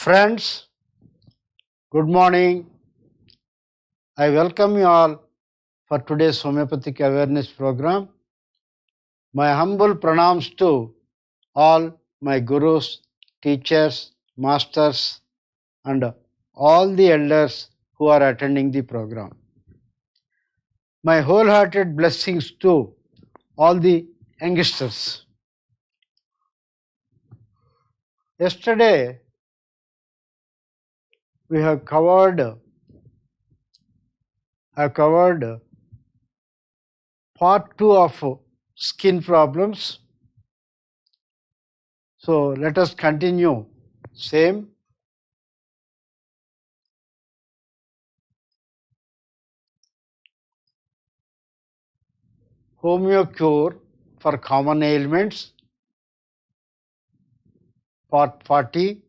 Friends, good morning. I welcome you all for today's homeopathic awareness program. My humble pranams to all my gurus, teachers, masters, and all the elders who are attending the program. My wholehearted blessings to all the youngsters. Yesterday, I covered part 2 of skin problems. So let us continue same. Homoeo cure for common ailments. Part 40.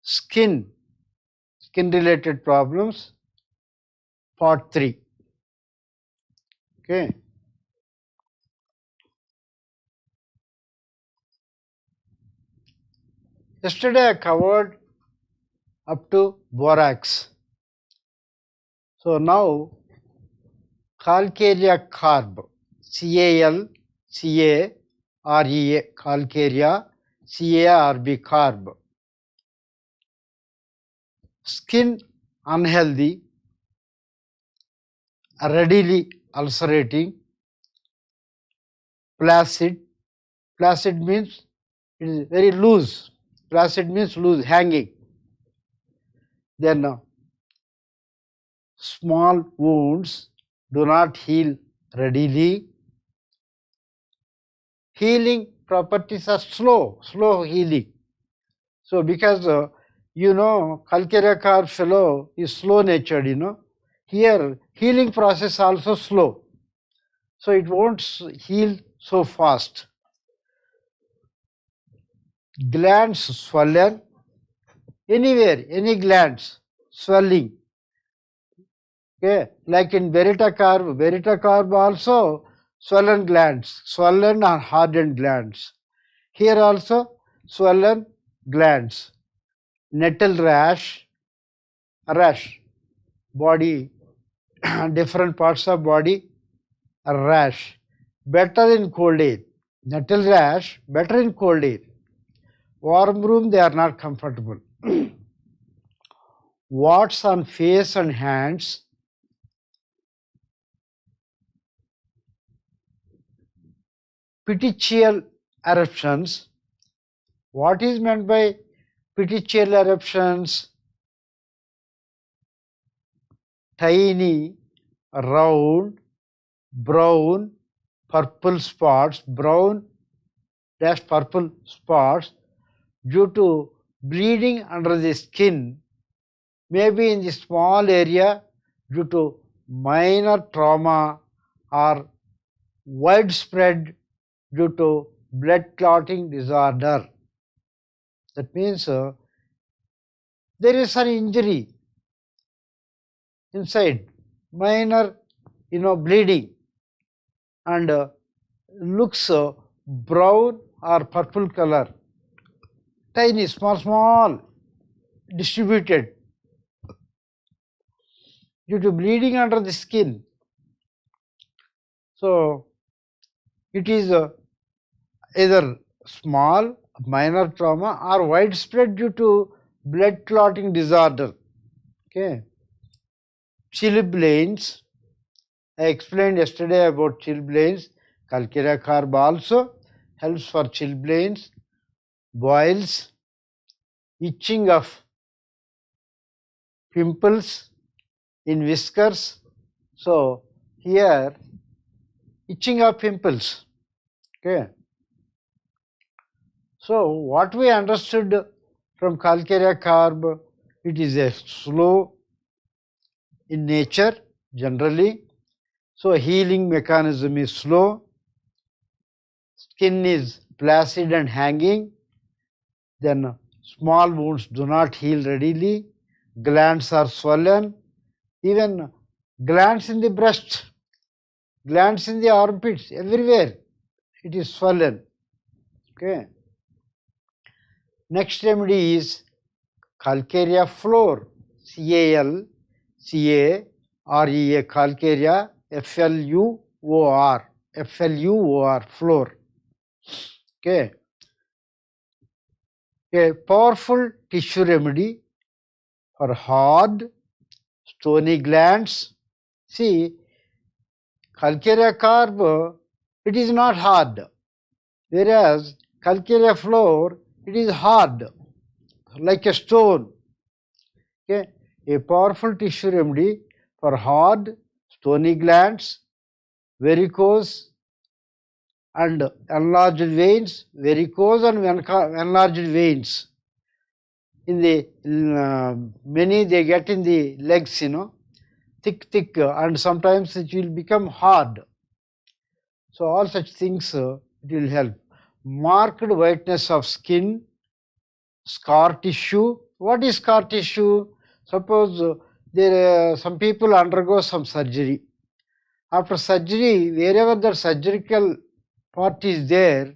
Skin related problems. Part 3. Okay. Yesterday I covered up to borax. So now calcarea carb, CALCAREA, calcarea, CARB, carb. Skin unhealthy, readily ulcerating, placid. Placid means it is very loose. Placid means loose, hanging. Then small wounds do not heal readily. Healing properties are slow healing. So because calcarea carb fellow is slow natured, Here healing process also slow. So it won't heal so fast. Glands swollen, anywhere, any glands swelling. Okay, like in Beretta carb also swollen glands, swollen or hardened glands. Here also swollen glands. Nettle rash, body, different parts of body, rash. Better in cold air. Nettle rash, better in cold air. Warm room, they are not comfortable. Warts on face and hands. Petechial eruptions. What is meant by petechial eruptions? Tiny, round, brown, purple spots, brown-purple spots due to bleeding under the skin, maybe in the small area due to minor trauma or widespread due to blood clotting disorder. That means there is an injury inside, minor, bleeding, and looks brown or purple color, tiny, small, distributed due to bleeding under the skin. So it is either small, minor trauma or widespread due to blood clotting disorder. Okay. Chilblains. I explained yesterday about chilblains. Calcarea carb also helps for chilblains. Boils, itching of pimples in whiskers. So here itching of pimples. Okay. So what we understood from calcarea carb, it is a slow in nature generally. So healing mechanism is slow. Skin is placid and hanging. Then small wounds do not heal readily. Glands are swollen. Even glands in the breast, glands in the armpits, everywhere it is swollen. Okay. Next remedy is calcarea floor, C-A-L-C-A-R-E-A, calcarea, F-L-U-O-R, F-L-U-O-R, floor. Okay. A powerful tissue remedy for hard, stony glands. See, calcarea carb, it is not hard, whereas calcarea floor, it is hard, like a stone. Okay. A powerful tissue remedy for hard, stony glands, varicose and enlarged veins, varicose and enlarged veins. In the many they get in the legs, thick, and sometimes it will become hard. So all such things it will help. Marked whiteness of skin, scar tissue. What is scar tissue? Suppose some people undergo some surgery. After surgery, wherever the surgical part is there,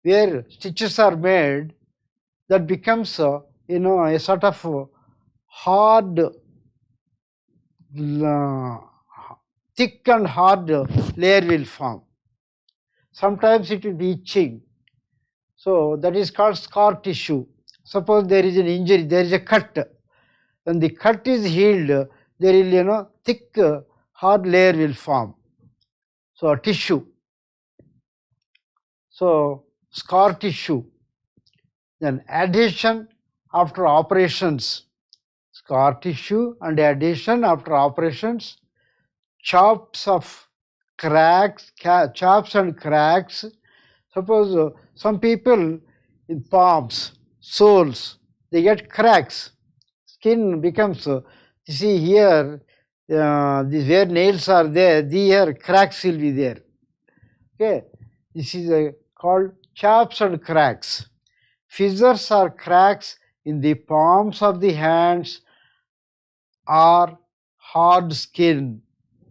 where stitches are made, that becomes a sort of hard, thick and hard layer will form. Sometimes it will be itching. So that is called scar tissue. Suppose there is an injury, there is a cut. When the cut is healed, there will thick hard layer will form. So tissue. So scar tissue. Then adhesion after operations. Scar tissue and adhesion after operations. Chops of cracks, chops and cracks. Suppose some people in palms, soles, they get cracks. Skin becomes, you see here, where nails are there, here cracks will be there. Okay, this is called chops and cracks. Fissures or cracks in the palms of the hands or hard skin.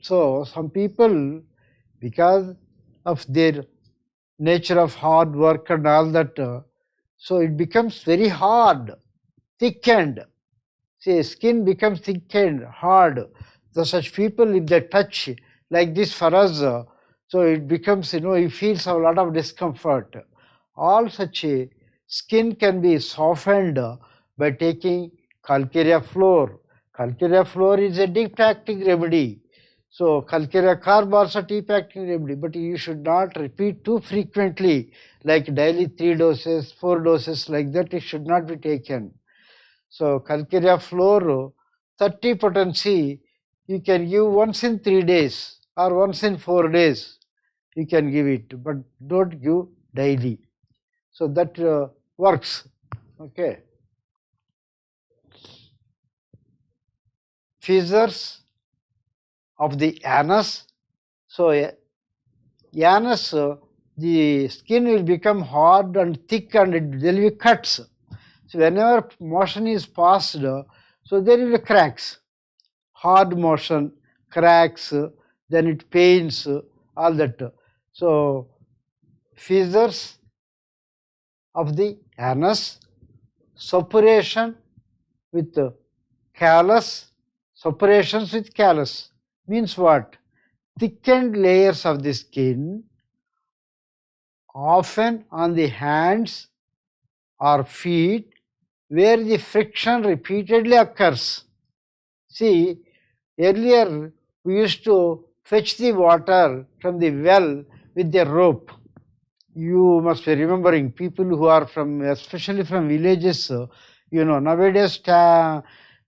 So some people, because of their nature of hard work and all that, so it becomes very hard, thickened. See, skin becomes thickened, hard. So such people, if they touch like this for us, so it becomes, he feels a lot of discomfort. All such skin can be softened by taking calcarea floor. Calcarea floor is a deep acting remedy. So calcarea carb also deep acting remedy, but you should not repeat too frequently, like daily 3 doses, 4 doses, like that it should not be taken. So calcarea floor, 30 potency, you can give once in 3 days or once in 4 days. You can give it, but don't give daily. So that works. Okay. Fissures of the anus. So anus, the skin will become hard and thick and there will be cuts. So whenever motion is passed, so there will be cracks, hard motion, cracks, then it pains, all that. So fissures of the anus, suppuration with callus, suppurations with callus means what? Thickened layers of the skin, often on the hands or feet, where the friction repeatedly occurs. See, earlier we used to fetch the water from the well with a rope. You must be remembering, people who are from, especially from villages, nowadays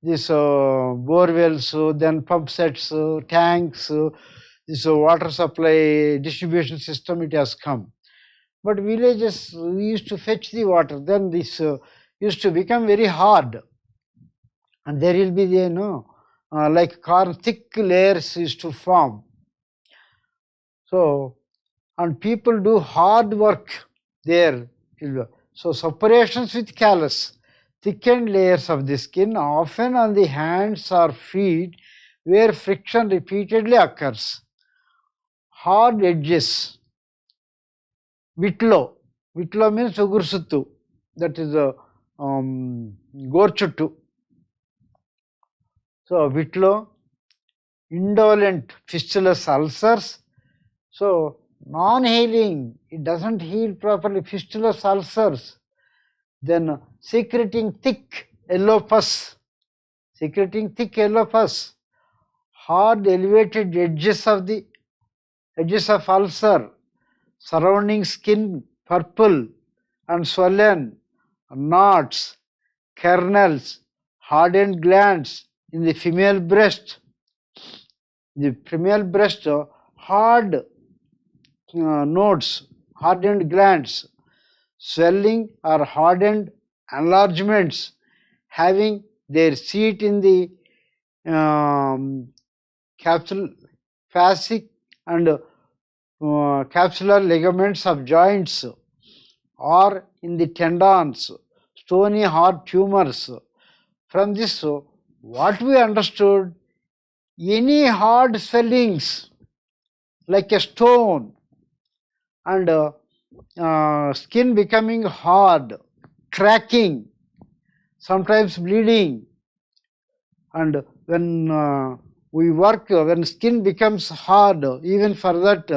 this bore wells, then pump sets, tanks, this water supply distribution system, it has come. But villages, we used to fetch the water, then this used to become very hard. And there will be, like corn, thick layers used to form. So, and people do hard work there. So, suppurations with callus, thickened layers of the skin, often on the hands or feet, where friction repeatedly occurs. Hard edges. Vitlo. Vitlo means ugursuttu. That is గోర్చుట్టు. So వీటిలో indolent fistulous ulcers. So non-healing, it doesn't heal properly, fistulous ulcers. Then secreting thick yellow pus, hard elevated edges of ulcer, surrounding skin purple and swollen, knots, kernels, hardened glands in the female breast. The female breast, hard nodes, hardened glands, swelling or hardened enlargements having their seat in the fascic and capsular ligaments of joints or in the tendons, stony hard tumors. From this, what we understood, any hard swellings like a stone and skin becoming hard, cracking, sometimes bleeding, and when we work, when skin becomes hard, even for that,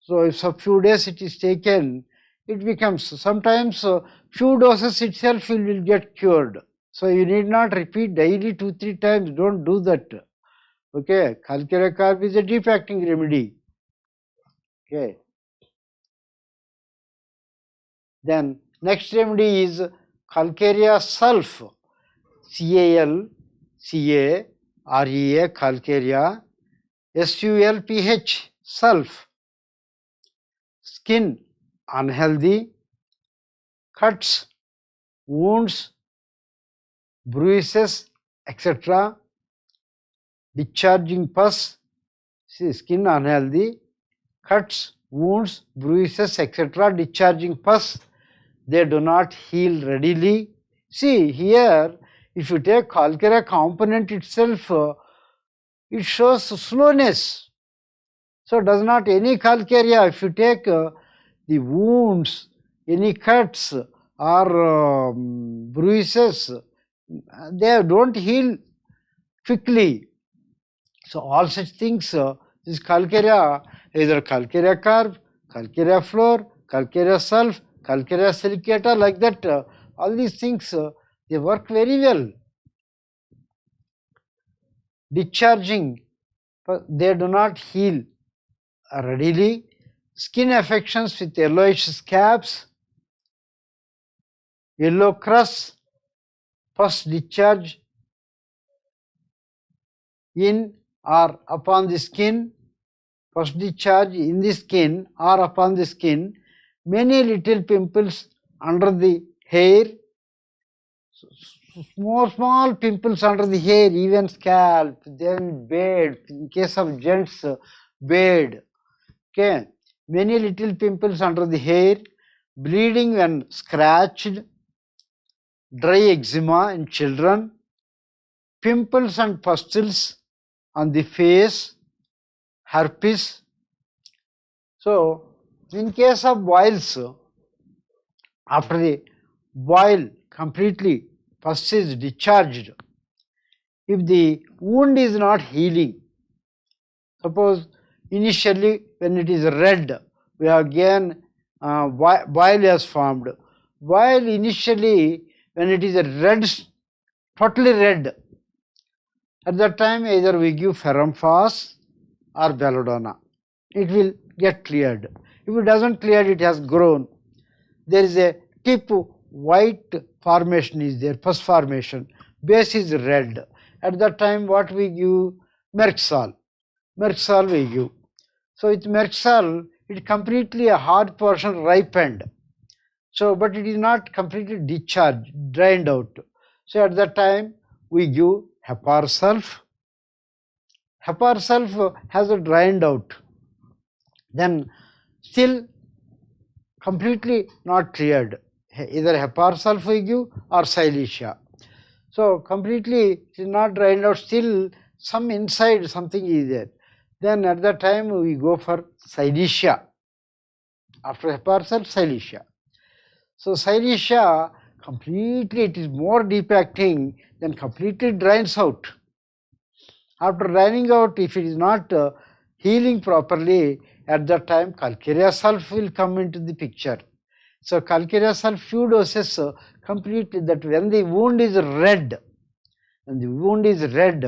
so if a few days it is taken, it becomes, sometimes few doses itself will get cured. So you need not repeat daily 2-3 times, don't do that. Okay, calcarea carb is a deep acting remedy. Okay. Then next remedy is calcarea sulf, CALCAREA, calcarea, SULPH, sulf. Skin unhealthy, cuts, wounds, bruises, etc. Discharging pus, skin unhealthy, cuts, wounds, bruises, etc. Discharging pus, they do not heal readily. See here, if you take calcarea component itself, it shows slowness. So does not any calcarea, if you take the wounds, any cuts or bruises, they don't heal quickly. So all such things, this calcarea, either calcarea carb, calcarea floor, calcarea sulf, calcarea silicata, like that, all these things, they work very well. Discharging, they do not heal readily. Skin affections with yellowish scabs, yellow crusts, pus discharge in or upon the skin, pus discharge in the skin or upon the skin, many little pimples under the hair, small pimples under the hair, even scalp, then beard, in case of gents, beard. Okay, many little pimples under the hair, bleeding when scratched, dry eczema in children, pimples and pustules on the face, herpes. So in case of boils, after the boil completely, pus is discharged. If the wound is not healing, suppose initially when it is red, we have again boil has formed. Boil initially when it is a red, totally red, at that time either we give ferrum phos or belladonna, it will get cleared. If it doesn't clear, it has grown, there is a tip white formation is there, pus formation, base is red. At that time what we give? Merxol we give. So with Merxol, it completely a hard portion ripened. So but it is not completely discharged, drained out. So at that time we give Hepar sulf. Hepar sulf has a drained out. Then still completely not cleared, either Hepar sulf we give or Silesia. So completely it is not drained out, still some inside something is there. Then at that time we go for Silesia. After Hepar sulf, Silesia. So Silesia completely, it is more deep acting, then completely drains out. After draining out, if it is not healing properly, at that time calcarea sulf will come into the picture. So calcarea sulf few doses completely, that when the wound is red,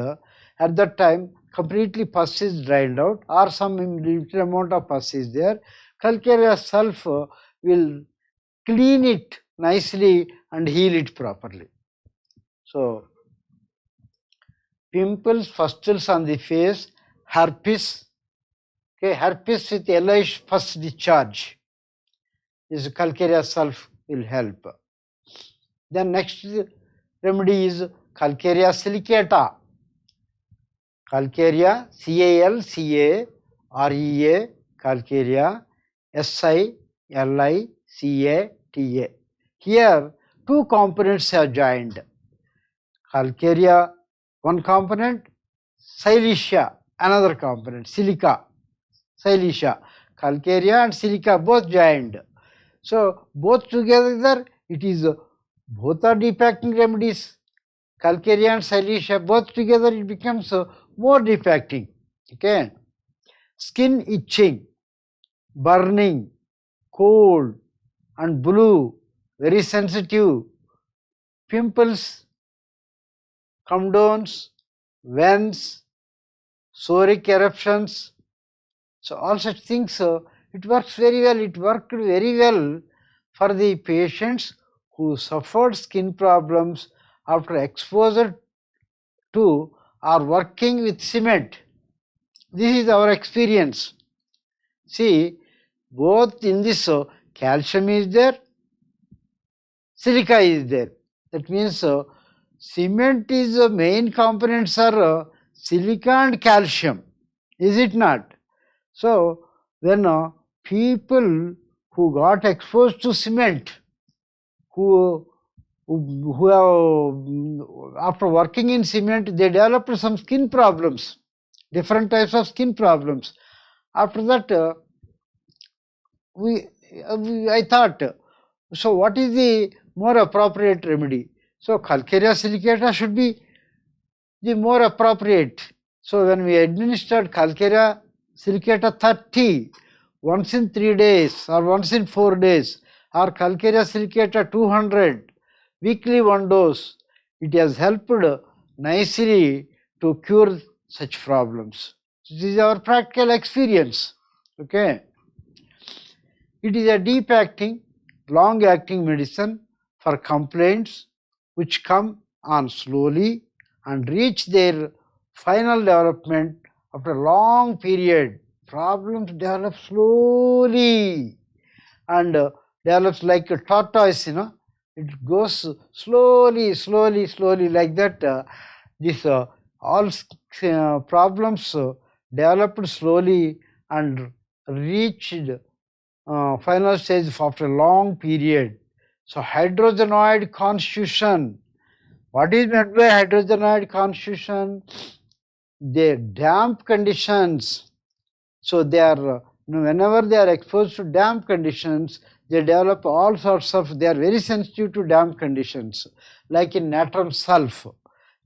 at that time completely pus is drained out or some little amount of pus is there. Calcarea sulf will clean it nicely and heal it properly. So pimples, pustules on the face, herpes, okay, herpes with yellowish pus discharge, this calcarea sulf will help. Then next remedy is calcarea silicata. Calcarea, C-A-L-C-A-R-E-A, calcarea, S-I-L-I-C-A-T-A. Here two components are joined. Calcarea, one component, silicia, another component, silica, silicia. Calcarea and silica both joined. So both together, it is both are deep acting remedies. Calcarea and silicia both together, it becomes more deep acting. Okay. Skin itching, burning, cold and blue, very sensitive, pimples, comedones, veins, psoriatic eruptions. So all such things, it works very well. It worked very well for the patients who suffered skin problems after exposure to or working with cement. This is our experience. See, both in this calcium is there, silica is there. That means cement is the main components are silica and calcium, is it not? So when people who got exposed to cement, who have, after working in cement, they developed some skin problems, different types of skin problems. After that, I thought, so what is the more appropriate remedy? So calcarea silicata should be the more appropriate. So when we administered calcarea silicata 30 once in 3 days or once in 4 days, or calcarea silicata 200 weekly one dose, it has helped nicely to cure such problems. This is our practical experience. Okay. It is a deep acting, long acting medicine for complaints which come on slowly and reach their final development after a long period. Problems develop slowly and develops like a tortoise, it goes slowly, slowly, slowly like that. This all problems developed slowly and reached final stage after a long period. So hydrogenoid constitution. What is meant by hydrogenoid constitution? The damp conditions. So they are, whenever they are exposed to damp conditions, they develop all sorts of, they are very sensitive to damp conditions, like in natrum sulf.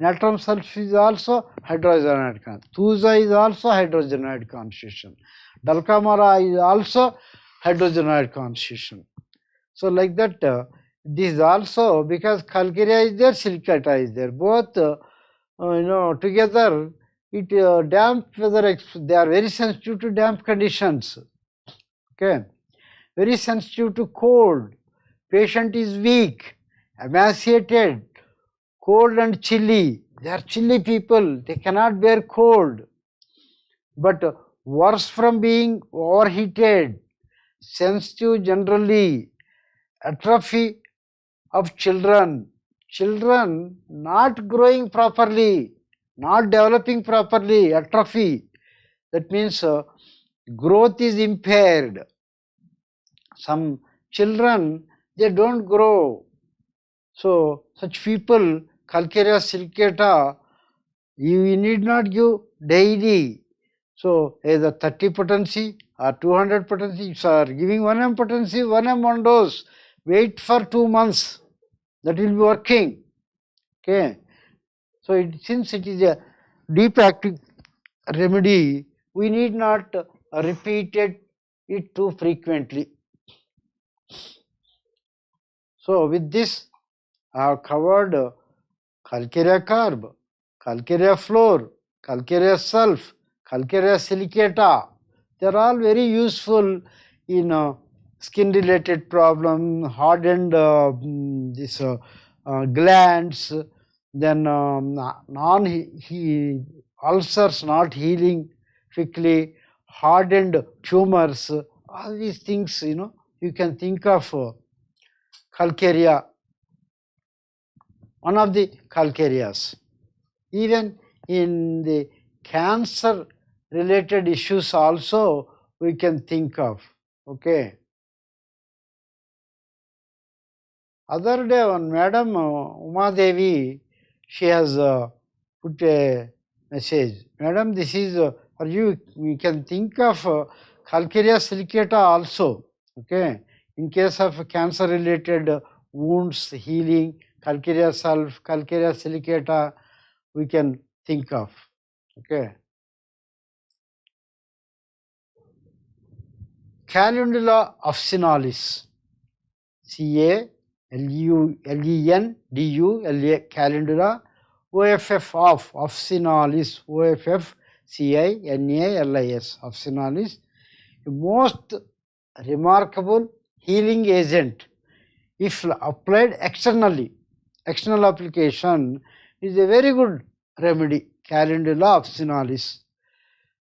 Natrum sulf is also hydrogenoid constitution. Thuja is also hydrogenoid constitution. Dulcamara is also hydrogenoid constitution. So like that, this is also, because calcarea is there, silicata is there, both together, it damp weather, they are very sensitive to damp conditions. Okay, very sensitive to cold. Patient is weak, emaciated, cold and chilly. They are chilly people, they cannot bear cold. But worse from being overheated, sensitive generally, atrophy of children, children not growing properly, not developing properly, atrophy. That means growth is impaired. Some children, they don't grow. So such people, calcarea silicata, you need not give daily. So either 30 potency or 200 potency, if you are giving 1 m potency, 1 m one dose, wait for 2 months. that will be working. Okay. So since it is a deep acting remedy, we need not repeat it too frequently. So with this, I have covered calcarea carb, calcarea floor, calcarea sulf, calcarea silicata. They are all very useful in skin related problem, hardened glands, then ulcers not healing quickly, hardened tumors, all these things, you can think of calcarea, one of the calcareas. Even in the cancer related issues also we can think of. Okay. Other day one Madam Uma Devi, she has put a message. Madam, this is for you. We can think of calcarea silicata also. Okay. In case of cancer related wounds healing, calcarea sulf, calcarea silicata, we can think of. Okay. Calendula officinalis, CALENDULA, calendula, OFF of officinalis, OFFCINALIS, officinalis, the most remarkable healing agent if applied externally. External application is a very good remedy, calendula officinalis.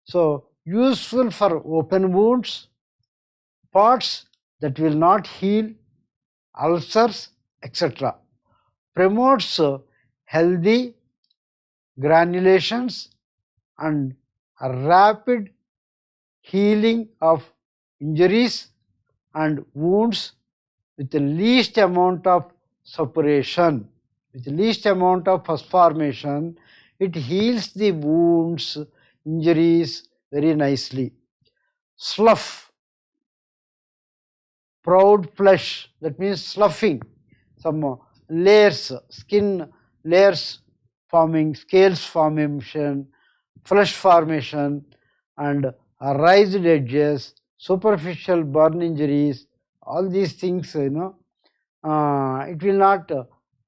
So useful for open wounds, parts that will not heal, ulcers, etc. Promotes healthy granulations and a rapid healing of injuries and wounds with the least amount of suppuration, with the least amount of pus formation. It heals the wounds, injuries very nicely. Slough, proud flesh, that means sloughing, some layers, skin layers forming, scales formation, flesh formation, and raised edges, superficial burn injuries, all these things, it will not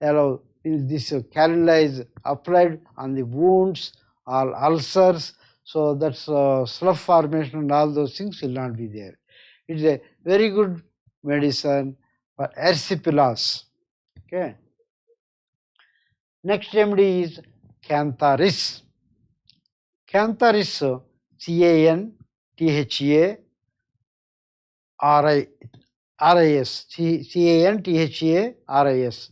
allow this calendula is applied on the wounds or ulcers, so that's slough formation and all those things will not be there. It is a very good medicine for erysipelas. Okay. Next remedy is Cantharis. Cantharis, CANTHARIS, CANTHARIS,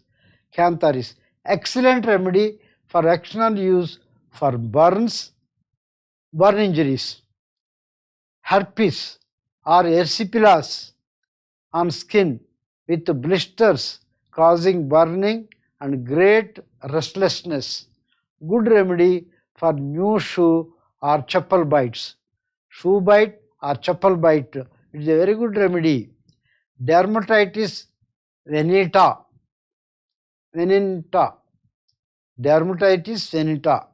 Cantharis. Excellent remedy for external use for burns, burn injuries, herpes or erysipelas on skin with blisters causing burning and great restlessness. Good remedy for new shoe or chappal bites. Shoe bite or chappal bite, it is a very good remedy. Dermatitis venita, dermatitis venita.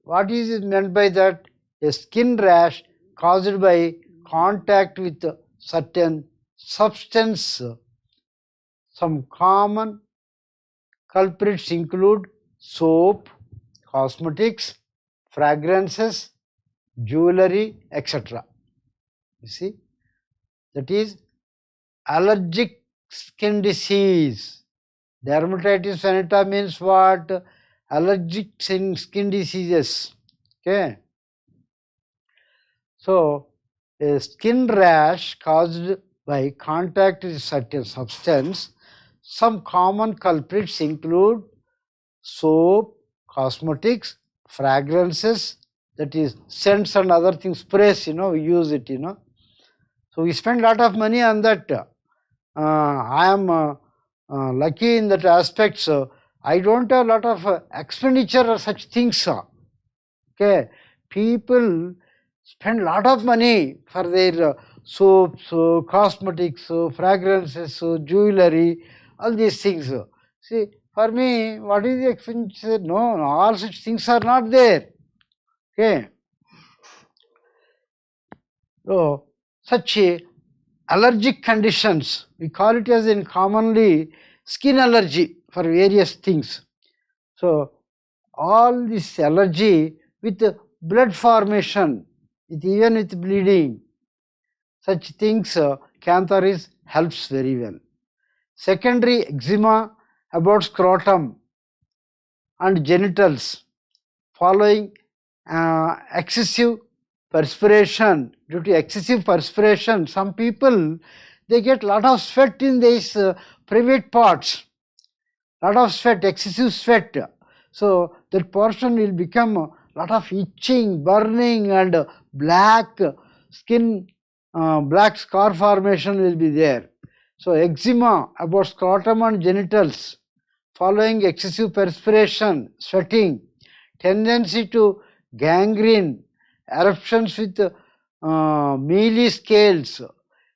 What is meant by that? A skin rash caused by contact with certain substance. Some common culprits include soap, cosmetics, fragrances, jewelry, etc. You see, that is allergic skin disease. Dermatitis venita means what? Allergic skin diseases. Okay. So a skin rash caused by contact with certain substance. Some common culprits include soap, cosmetics, fragrances, that is scents and other things, sprays, we use it, So we spend a lot of money on that. I am lucky in that aspect, so I don't have a lot of expenditure or such things. Okay, people spend a lot of money for their soaps, cosmetics, fragrances, jewelry, all these things. See, for me, what is the experience? No, all such things are not there. Okay. So, such allergic conditions, we call it as in commonly skin allergy for various things. So, all this allergy with blood formation, even with bleeding, such things, cantharis helps very well. Secondary eczema about scrotum and genitals following excessive perspiration. Due to excessive perspiration, some people, they get lot of sweat in these private parts, lot of sweat, excessive sweat. So that portion will become a lot of itching, burning, and black skin, black scar formation will be there. So eczema about scrotum and genitals following excessive perspiration, sweating, tendency to gangrene, eruptions with mealy scales,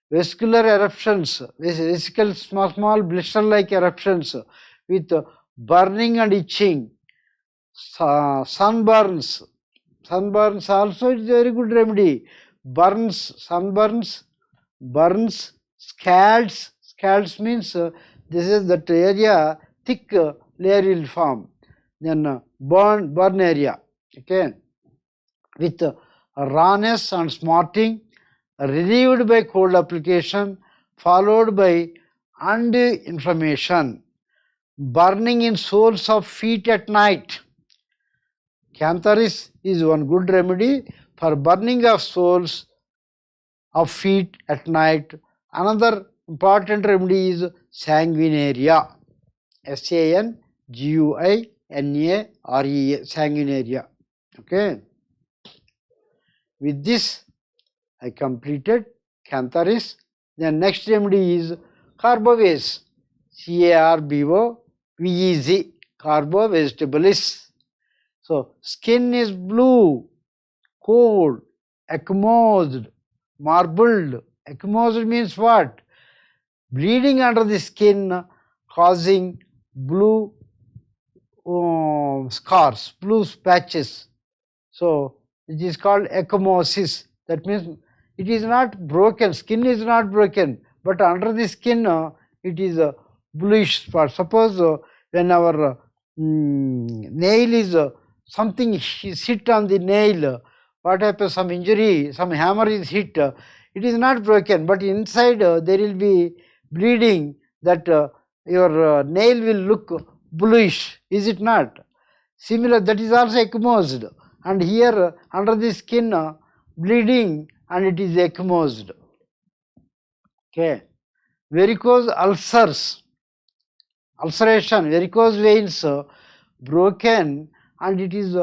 vascular eruptions, vesicle small blister-like eruptions with burning and itching, sunburns. Sunburns also is a very good remedy. Burns, sunburns, burns, scalds. Scalds means this is that area, thick layer will form. Then burn area, okay, with rawness and smarting, relieved by cold application, followed by undue inflammation, burning in soles of feet at night. Cantharis is one good remedy for burning of soles of feet at night. Another important remedy is sanguinaria, SANGUINAREA, sanguinaria. Okay. With this, I completed cantharis. Then next remedy is carbovase, CARBOVEZ, carbo vegetables. So skin is blue, cold, ecchymosed, marbled. Ecchymosed means what? Bleeding under the skin, causing blue scars, blue patches. So it is called ecchymosis. That means it is not broken, skin is not broken, but under the skin it is a bluish spot. Suppose when our nail is something is hit on the nail, what happens? Some injury, some hammer is hit, it is not broken, but inside there will be bleeding, that your nail will look bluish, is it not? Similar, that is also ecchymosis. And here under the skin bleeding and it is ecchymosis. Okay. Varicose ulcers, ulceration, varicose veins broken and it is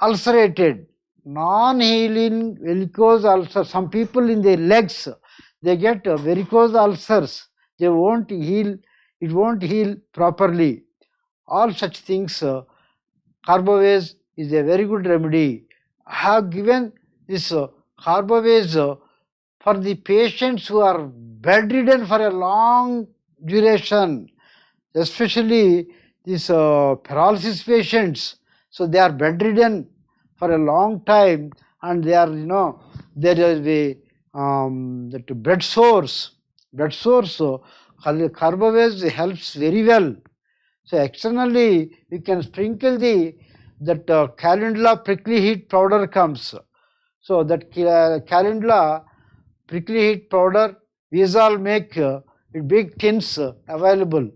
ulcerated. Non-healing varicose ulcer. Some people in their legs, they get varicose ulcers. They won't heal, it won't heal properly. All such things, carbovase is a very good remedy. I have given this carbovase for the patients who are bedridden for a long duration, especially these paralysis patients. So they are bedridden for a long time and they are, there is a that bed sores. So carbovase helps very well. So externally you can sprinkle that calendula prickly heat powder comes. So that calendula prickly heat powder, we all make big tins available.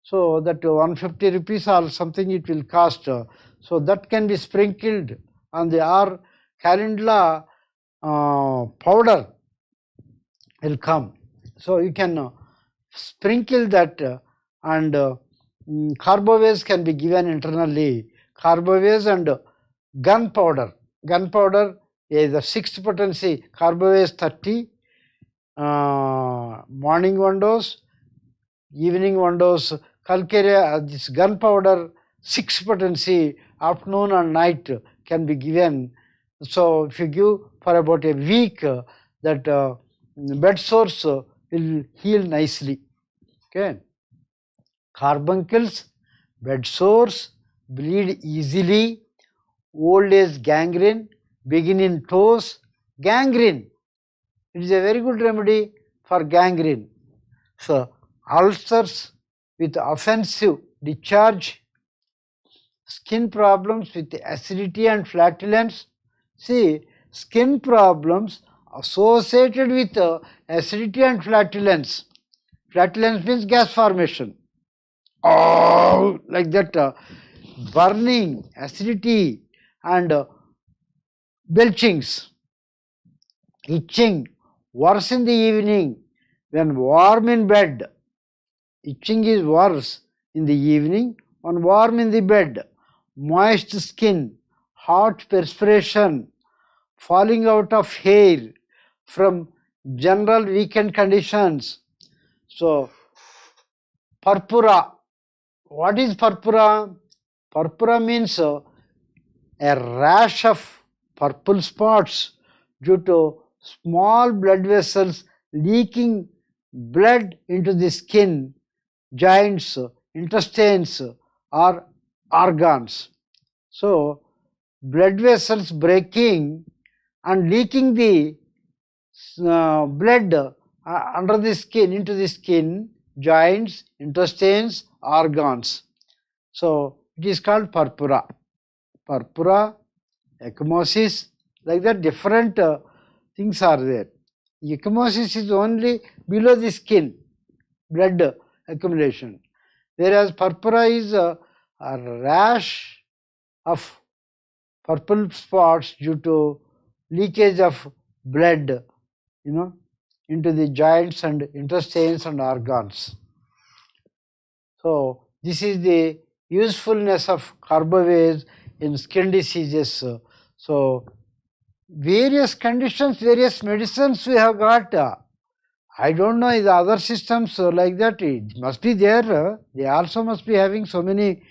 So that 150 rupees or something it will cost. So that can be sprinkled on the calendula powder will come. So you can sprinkle that and carbovase can be given internally. Carbovase and gunpowder. Gunpowder is the 6th potency, carbovase 30, morning one dose, evening one dose, calcarea, this gunpowder 6 potency, afternoon and night can be given. So if you give for about a week, that bed sores will heal nicely. Okay. carbuncles, bed sores, bleed easily, old age gangrene, begin in toes, gangrene. It is a very good remedy for gangrene. So, ulcers with offensive discharge, skin problems with acidity and flatulence. See, skin problems associated with acidity and flatulence. Flatulence means gas formation. Oh, like that, burning, acidity, and belchings, itching, worse in the evening when warm in bed. Itching is worse in the evening when warm in the bed. Moist skin, hot perspiration, falling out of hair from general weekend conditions. So, purpura. What is purpura? Purpura means a rash of purple spots due to small blood vessels leaking blood into the skin, joints, intestines, or organs. So, blood vessels breaking and leaking the blood under the skin, into the skin, joints, intestines, organs. So, it is called purpura. Purpura, ecchymosis, like that different things are there. Ecchymosis is only below the skin, blood accumulation. Whereas purpura is a rash of purple spots due to leakage of blood, into the joints and intestines and organs. So, this is the usefulness of carboways in skin diseases. So, various conditions, various medicines we have got. I don't know the other systems like that. It must be there. They also must be having so many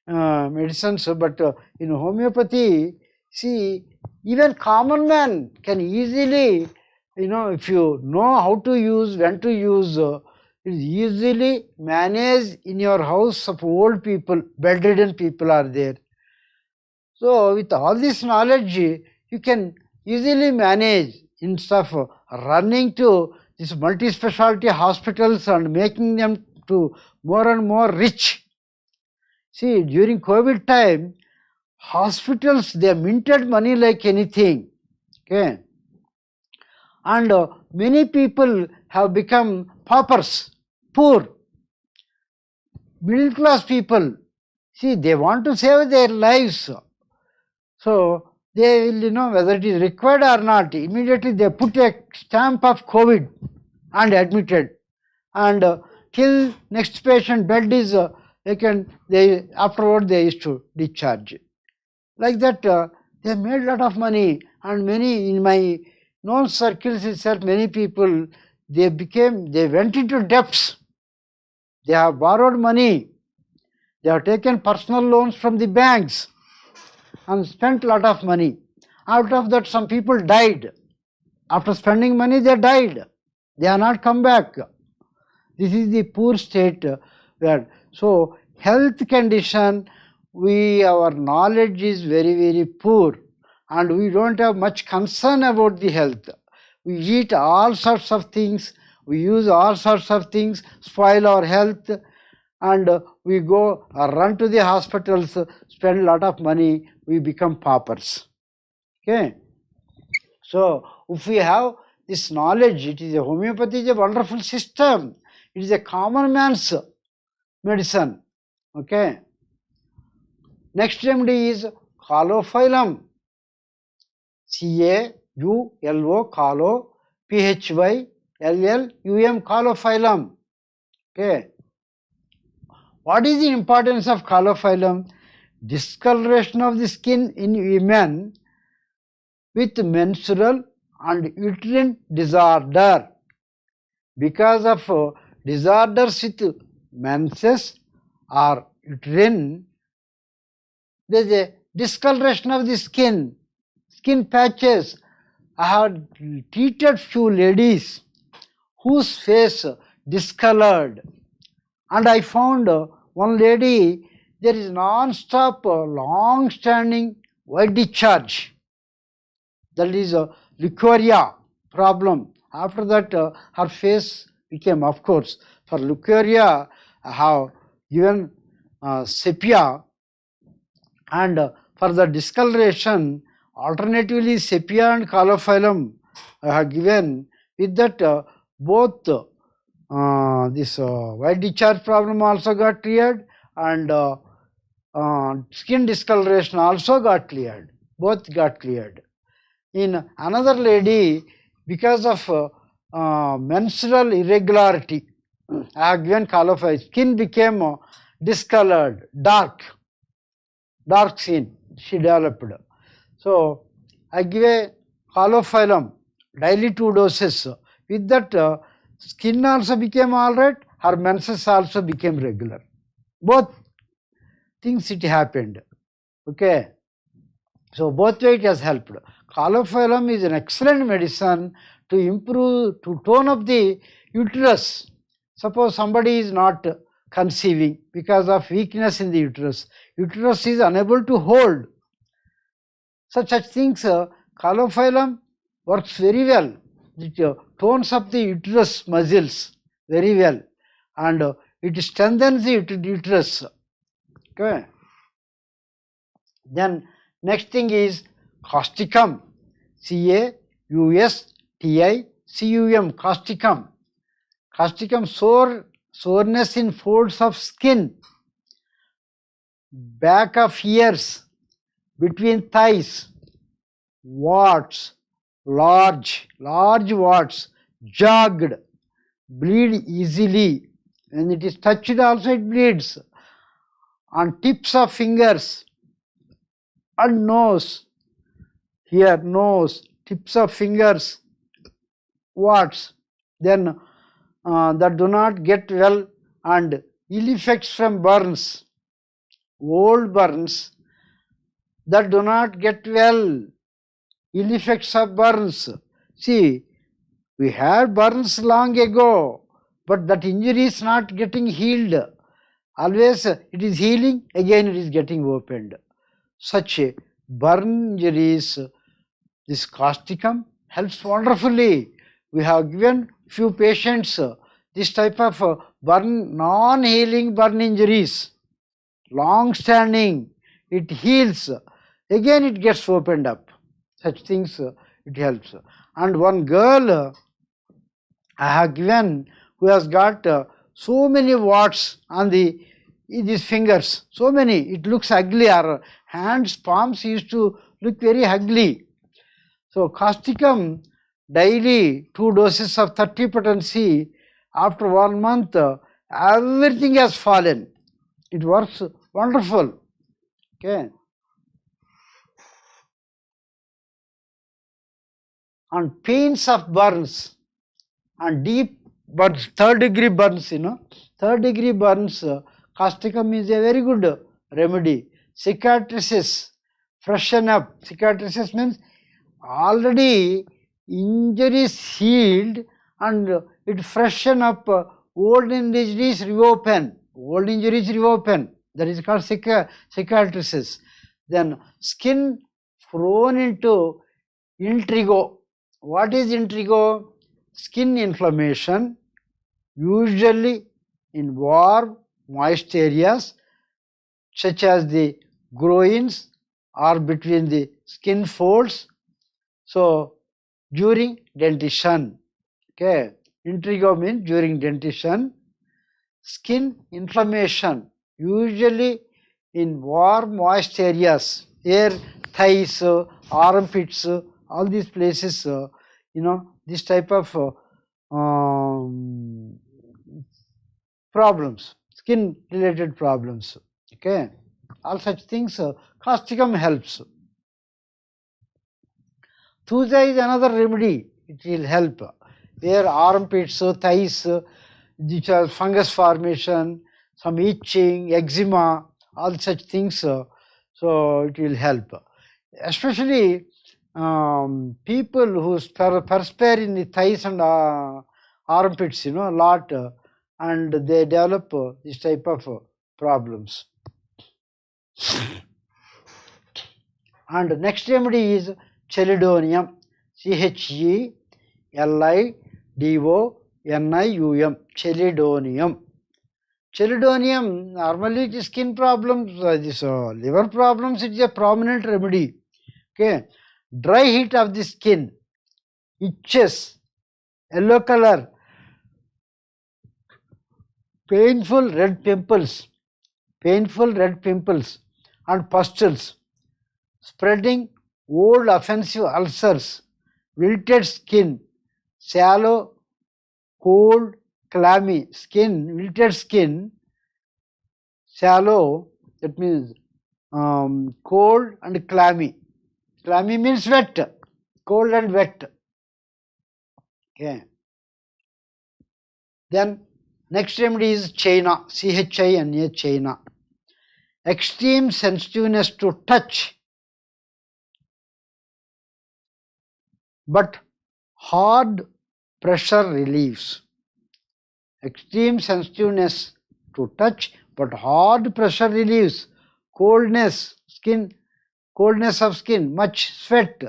medicines. But in homeopathy, see, even common man can easily, if you know how to use, when to use, it is easily managed in your house of old people, bedridden people are there. So, with all this knowledge, you can easily manage instead of running to these multi-specialty hospitals and making them to more and more rich. See, during COVID time, hospitals, they minted money like anything. Okay. And many people have become paupers, poor. Middle class people, see, they want to save their lives. So, they will, whether it is required or not, immediately they put a stamp of COVID and admitted. And till next patient bed is vacant, afterward they used to discharge. Like that, they made a lot of money, and many in my known circles itself, many people, they went into debts. They have borrowed money. They have taken personal loans from the banks and spent a lot of money. Out of that, some people died. After spending money, they died. They are not come back. This is the poor state where. So, health condition, our knowledge is very, very poor, and we don't have much concern about the health. We eat all sorts of things, we use all sorts of things, spoil our health, and we go run to the hospitals, spend a lot of money, we become paupers. Okay. So, if we have this knowledge, it is homeopathy is a wonderful system. It is a common man's medicine. Okay. Next remedy is Callophyllum. C-A-U-L-O, Callo, P-H-Y-L-L-U-M, Callophyllum. Okay. What is the importance of Callophyllum? Discoloration of the skin in women with menstrual and uterine disorder. Because of disorders with menses or uterine, there is a discoloration of the skin patches. I have treated few ladies whose face discolored, and I found one lady, there is non-stop, long-standing white discharge. That is a leukorrhea problem. After that, her face became, of course, for leukorrhea, I have given sepia, and for the discoloration, alternatively sepia and callophyllum I have given. With that, both this white discharge problem also got cleared, and skin discoloration also got cleared. Both got cleared. In another lady, because of menstrual irregularity, I have given callophyllum. Skin became discolored, dark skin she developed. So I give a Holophylum, daily 2 doses. With that, skin also became alright, her menses also became regular. Both things it happened. Okay. So both way it has helped. Callophyllum is an excellent medicine to improve, to tone up the uterus. Suppose somebody is not conceiving because of weakness in the uterus. Uterus is unable to hold. Such things, Callophyllum works very well. It tones up the uterus muscles very well, and it strengthens the uterus. Okay. Then next thing is causticum, Causticum, causticum. Causticum, soreness in folds of skin, back of ears, between thighs, warts, large warts, jogged, bleed easily. When it is touched also it bleeds. On tips of fingers and nose, here nose, tips of fingers, warts. Then that do not get well, and ill effects from burns, old burns that do not get well, ill effects of burns. See, we had burns long ago, but that injury is not getting healed. Always it is healing, again it is getting opened. Such burn injuries, this causticum helps wonderfully. We have given few patients this type of burn, non-healing burn injuries, long-standing, it heals, again it gets opened up. Such things it helps. And one girl I have given who has got so many warts on these fingers, so many, it looks ugly. Her hands, palms used to look very ugly. So causticum, daily 2 doses of 30 potency, after 1 month, everything has fallen. It works wonderful. Okay. And pains of burns and deep burns, 3rd degree burns, 3rd degree burns, causticum is a very good remedy. Cicatrices, freshen up. Cicatrices means already injuries healed and it freshen up, old injuries reopen. Old injuries reopen. That is called cicatrices. Then skin prone into intrigo. What is intrigo? Skin inflammation, usually in warm, moist areas such as the groins or between the skin folds. So during dentition, okay, intrigo means during dentition. Skin inflammation, usually in warm, moist areas, here thighs, armpits, all these places, this type of problems, skin related problems. Okay, all such things, causticum helps. Thuja is another remedy, it will help. Where armpits, thighs, which are fungus formation, some itching, eczema, all such things, so it will help. Especially people who perspire in the thighs and armpits, a lot, and they develop this type of problems. And next remedy is chelidonium, Chelidonium, chelidonium. Chelidonium, normally it is skin problems, liver problems, it is a prominent remedy. Okay, dry heat of the skin, itches, yellow color, painful red pimples, and pustules, spreading old offensive ulcers, wilted skin, sallow, cold, clammy skin, wilted skin, sallow, that means cold and clammy. Clammy means wet, cold and wet. Okay. Then next remedy is China, China, China. Extreme sensitiveness to touch, but hard pressure relieves. Extreme sensitiveness to touch, but hard pressure relieves. Coldness of skin, much sweat.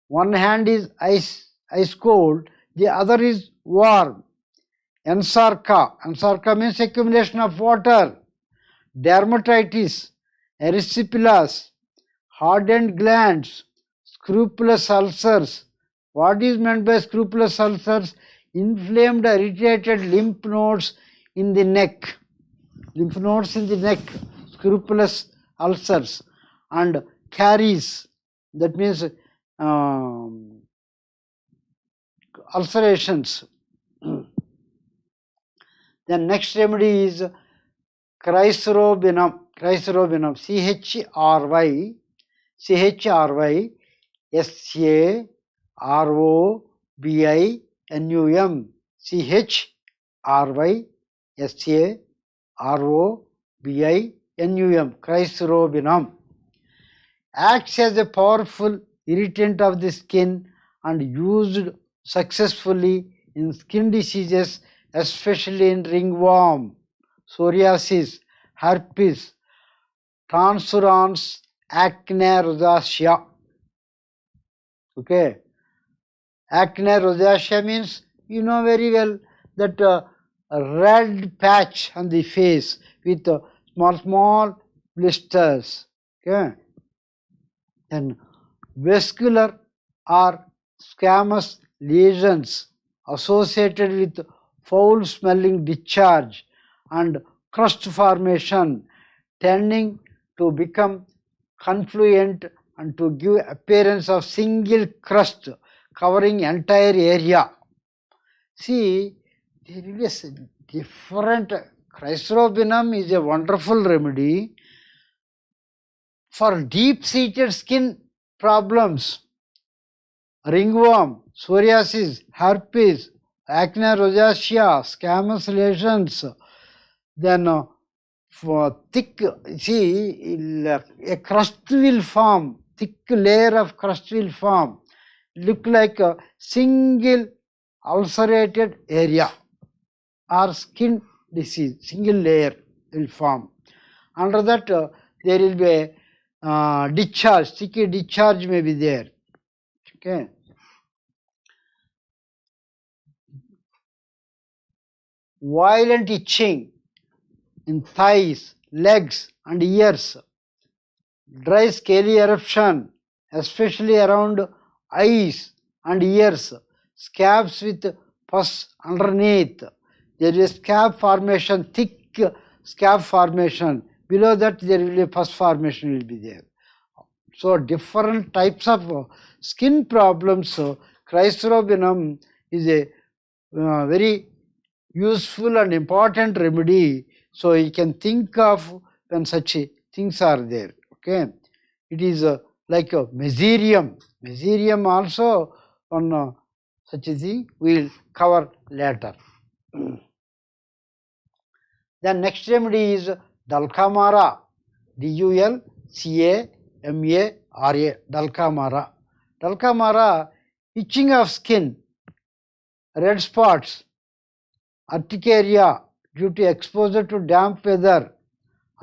One hand is ice cold, the other is warm. Ensarca means accumulation of water. Dermatitis, erysipelas, hardened glands, scrupulous ulcers. What is meant by scrupulous ulcers? Inflamed, irritated lymph nodes in the neck. Scrupulous ulcers. And caries, that means ulcerations. Then next remedy is Chrysrobinum, CHRY, SAROBINUM, Chrysrobinum. Acts as a powerful irritant of the skin and used successfully in skin diseases, especially in ringworm, psoriasis, herpes, transurans, acne rosacea. Okay, acne rosacea means you know very well that red patch on the face with small blisters. Okay, and vascular or squamous lesions associated with foul smelling discharge and crust formation, tending to become confluent and to give appearance of single crust covering entire area. See, there is a different. Chrysrobinum is a wonderful remedy for deep-seated skin problems, ringworm, psoriasis, herpes, acne rosacea, squamous lesions. Then for thick, see, a crust will form, thick layer of crust will form, look like a single ulcerated area or skin disease, single layer will form. Under that there will be a discharge, sticky discharge may be there. Okay. Violent itching in thighs, legs and ears, dry scaly eruption, especially around eyes and ears, scabs with pus underneath. There is scab formation, thick scab formation. Below that there will be a pus formation will be there. So different types of skin problems. Chrysrobinum is a very useful and important remedy. So you can think of when such things are there. Okay, it is like a meserium. Meserium also on such a thing we will cover later. Then next remedy is Dulcamara, Dulcamara. Dulcamara. Dulcamara, itching of skin, red spots, urticaria due to exposure to damp weather,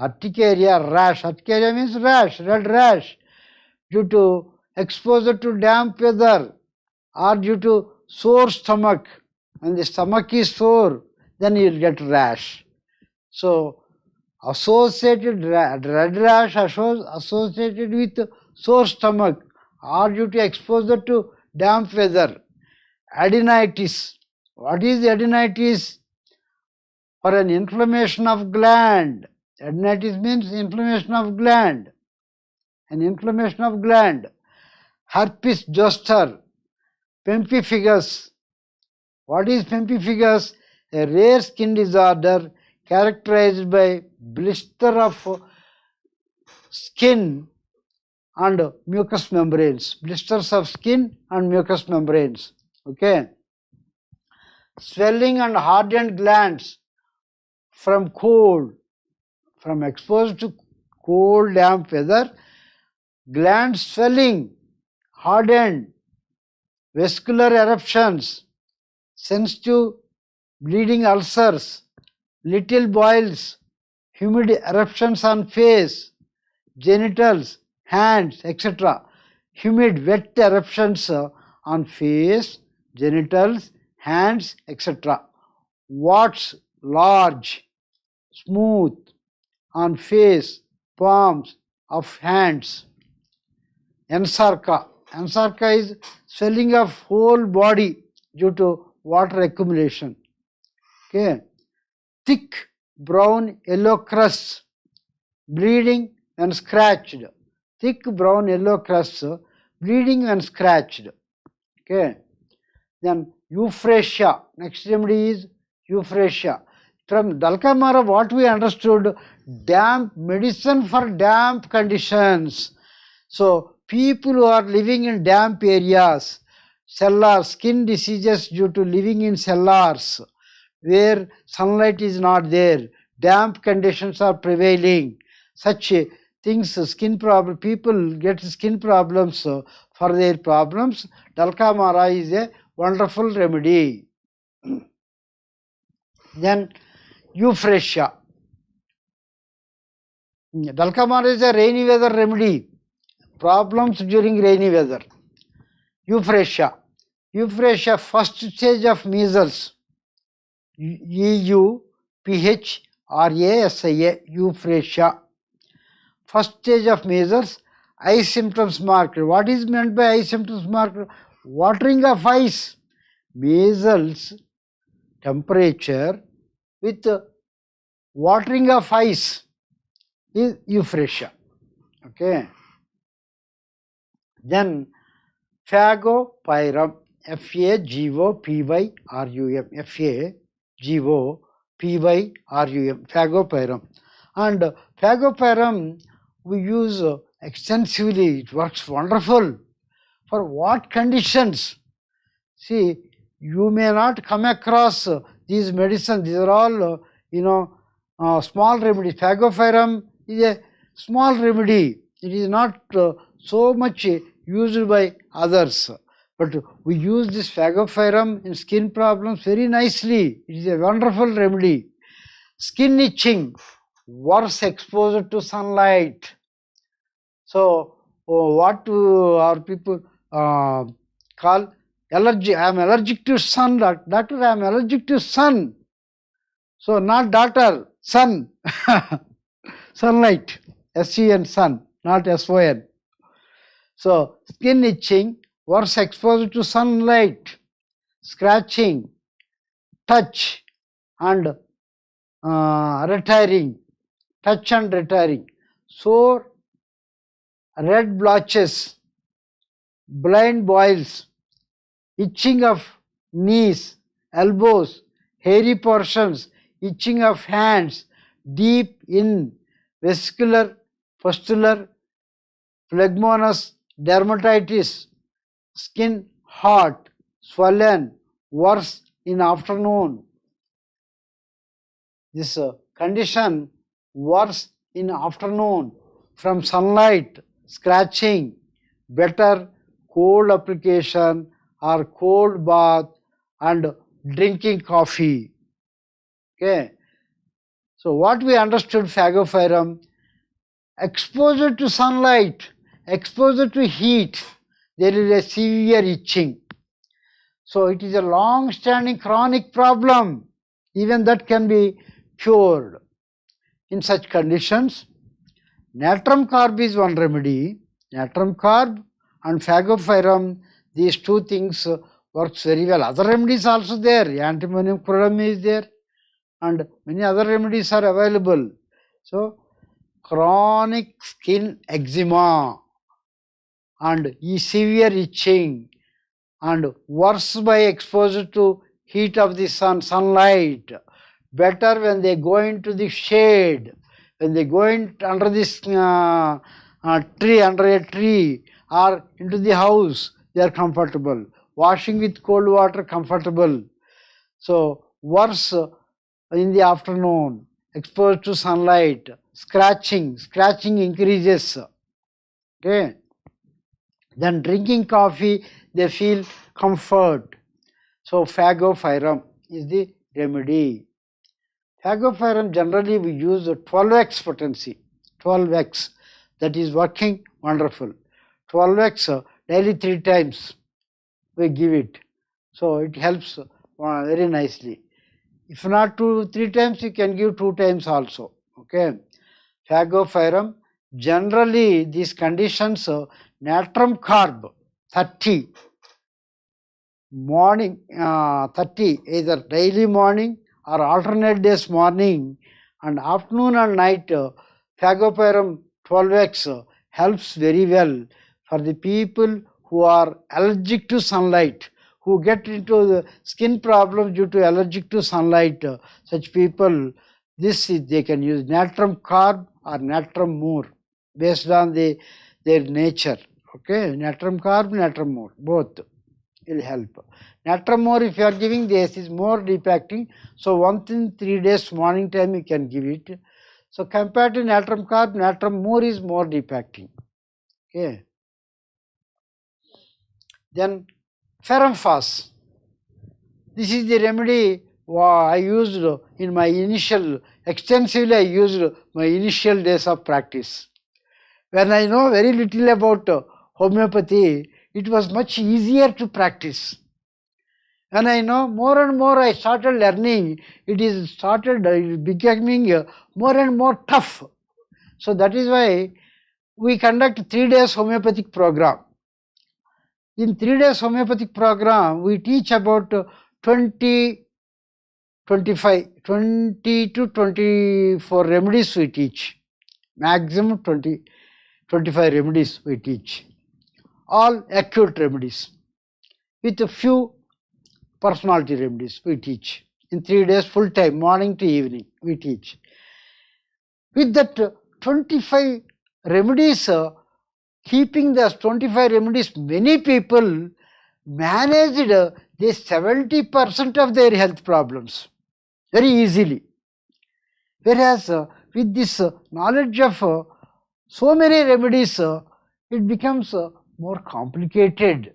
Urticaria, rash. Urticaria means rash, red rash, due to exposure to damp weather or due to sore stomach. When the stomach is sore, then you will get rash. So, associated red rash associated with sore stomach or due to exposure to damp weather. Adenitis. What is adenitis? For an inflammation of gland. Adenitis means inflammation of gland. An inflammation of gland. Herpes zoster. Pemphigus. What is pemphigus? A rare skin disorder characterized by blister of skin and mucous membranes. Blisters of skin and mucous membranes. Okay. Swelling and hardened glands from cold, from exposed to cold, damp weather, glands swelling, hardened, vascular eruptions, sensitive bleeding ulcers, little boils, humid eruptions on face, genitals, hands, etc. Humid, wet eruptions on face, genitals, hands, etc. Warts, large, smooth, on face, palms of hands. Ensarca. Ensarca is swelling of whole body due to water accumulation. Okay. Thick brown yellow crust, bleeding and scratched. Thick brown yellow crust, bleeding and scratched. Okay. Then euphrasia. Next remedy is euphrasia. From Dalkamara, what we understood, damp medicine for damp conditions. So people who are living in damp areas, cellars, skin diseases due to living in cellars, where sunlight is not there, damp conditions are prevailing. Such things, skin problem, people get skin problems for their problems. Dalkamara is a wonderful remedy. Then euphrasia. Dalkamara is a rainy weather remedy. Problems during rainy weather. Euphrasia. Euphrasia, first stage of measles. EUPHRASIA. Euphrasia. First stage of measles. Eye symptoms marked. What is meant by eye symptoms marked? Watering of eyes. Measles, temperature with watering of eyes is euphrasia. Okay. Then phagopyrum. FAGOPYRUM. FAGOPYRUM. Phagopyrum. And phagopyrum we use extensively. It works wonderful. For what conditions? See, you may not come across these medicines. These are all, small remedies. Phagopyrum is a small remedy. It is not so much used by others. But we use this phagopyrum in skin problems very nicely. It is a wonderful remedy. Skin itching, worse exposure to sunlight. So, what our people call allergy. I am allergic to sun. Doctor, I am allergic to sun. So, not daughter, sun. Sunlight. SEN, sun, not SON. So, skin itching, worse exposure to sunlight, scratching, touch and retiring, touch and retiring, sore, red blotches, blind boils, itching of knees, elbows, hairy portions, itching of hands, deep in vesicular, pustular, phlegmonous, dermatitis, skin hot, swollen, worse in afternoon. This condition worse in afternoon from sunlight, scratching, better cold application or cold bath and drinking coffee. Okay. So what we understood Phagopyrum, exposure to sunlight, exposure to heat, there is a severe itching. So it is a long-standing chronic problem. Even that can be cured. In such conditions, natrum carb is one remedy. Natrum carb and Phagopyrum, these two things works very well. Other remedies also there. Antimonium chloride is there and many other remedies are available. So chronic skin eczema and severe itching and worse by exposure to heat of the sunlight. Better when they go into the shade, when they go in under this tree, under a tree or into the house, they are comfortable. Washing with cold water, comfortable. So worse in the afternoon, exposed to sunlight, scratching increases. Okay. Then drinking coffee, they feel comfort. So Phagopyrum is the remedy. Phagopyrum generally we use 12x potency, 12x, that is working wonderful. 12x daily 3 times we give it. So it helps very nicely. If not 3 times, you can give 2 times also. Okay. Phagopyrum, generally these conditions, natrum carb 30, morning 30, either daily morning or alternate days morning, and afternoon and night, Phagopyrum 12x helps very well for the people who are allergic to sunlight, who get into the skin problems due to allergic to sunlight. Such people, they can use natrum carb or natrum mur based on their nature. Okay, natrum carb, natrum mur, both will help. Natrum mur, if you are giving this, is more deep acting. So once in 3 days morning time you can give it. So compared to natrum carb, natrum mur is more deep acting. Okay. Then ferrum phos. This is the remedy I used in my extensively I used my initial days of practice. When I know very little about homeopathy, it was much easier to practice. When I know more and more I started learning, it started becoming more and more tough. So that is why we conduct 3 days homeopathic program. In 3 days homeopathic program, we teach about 20 to 24 remedies we teach. Maximum 25 remedies we teach. All acute remedies. With a few personality remedies we teach. In 3 days full time, morning to evening we teach. With that 25 remedies, keeping those 25 remedies, many people managed the 70% of their health problems very easily. Whereas with this knowledge of so many remedies, it becomes more complicated.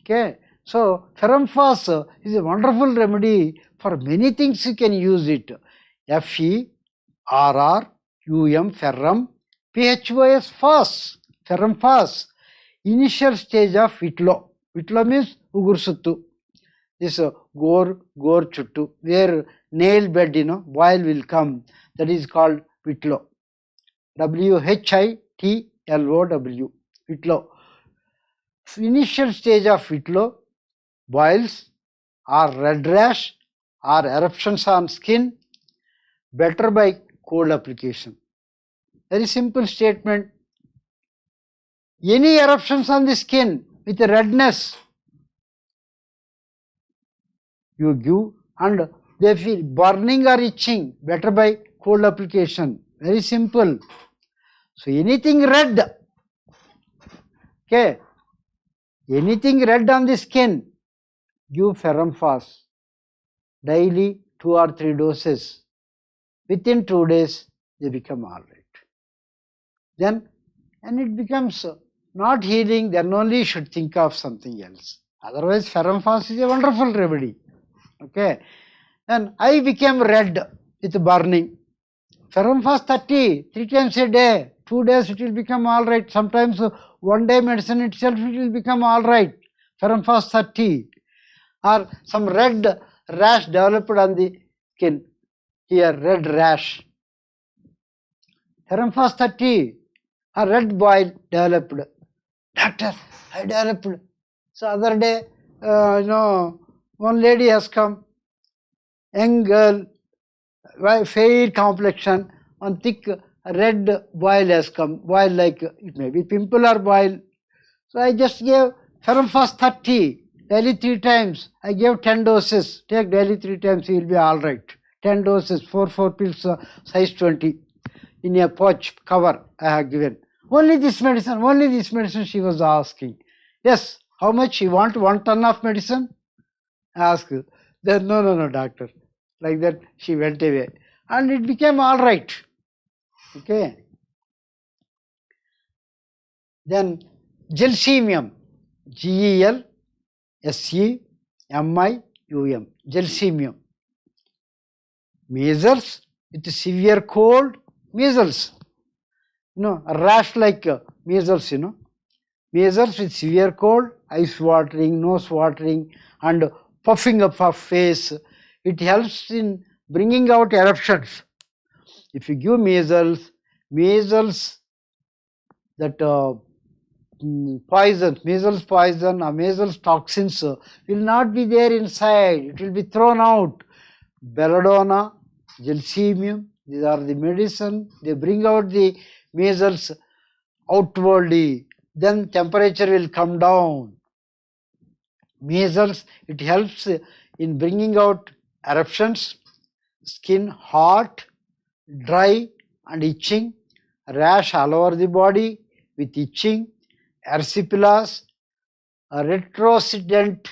Okay. So ferrum phos is a wonderful remedy for many things. You can use it. Ferrum, ferrum, phos, phos, ferrum phos. Initial stage of vitlo. Vitlo means ugursuttu. This gore chuttu, where nail bed, boil will come. That is called vitlo. WHITLOW. Vitlo. Initial stage of vitlo, boils or red rash or eruptions on skin, better by cold application. Very simple statement. Any eruptions on the skin with redness, you give and they feel burning or itching, better by cold application. Very simple. So anything red, okay, anything red on the skin, give ferrum phos. Daily 2 or 3 doses. Within 2 days, they become all right. Then, and it becomes not healing, then only you should think of something else. Otherwise, ferrum phos is a wonderful remedy. Okay. Then I became red with burning. Ferrum fast 30, 3 times a day, 2 days it will become all right. Sometimes 1 day medicine itself it will become all right. Ferrum fast 30. Or some red rash developed on the skin. Here, red rash. Ferrum fast 30. A red boil developed. Doctor, I developed. So other day, one lady has come, young girl, fair complexion, one thick red boil has come, boil like it may be pimple or boil. So I just gave Ferrum fast 30, daily 3 times. I gave 10 doses. Take daily 3 times, you will be all right. 10 doses, 4 pills, size 20, in a pouch cover I have given. Only this medicine she was asking. Yes, how much you want? 1 ton of medicine? I asked. Then, no, doctor. Like that, she went away. And it became all right. Okay. Then, Gelsemium. Gelsemium. Gelsemium. Measles with severe cold. Measles. A rash like measles, Measles with severe cold, eyes watering, nose watering, and puffing up of face. It helps in bringing out eruptions. If you give measles, that poison, measles poison or measles toxins will not be there inside. It will be thrown out. Belladonna, Gelsemium, these are the medicine. They bring out the measles outwardly. Then temperature will come down. Measles, it helps in bringing out eruptions, skin hot, dry and itching, rash all over the body with itching, erysipelas, retrocedent,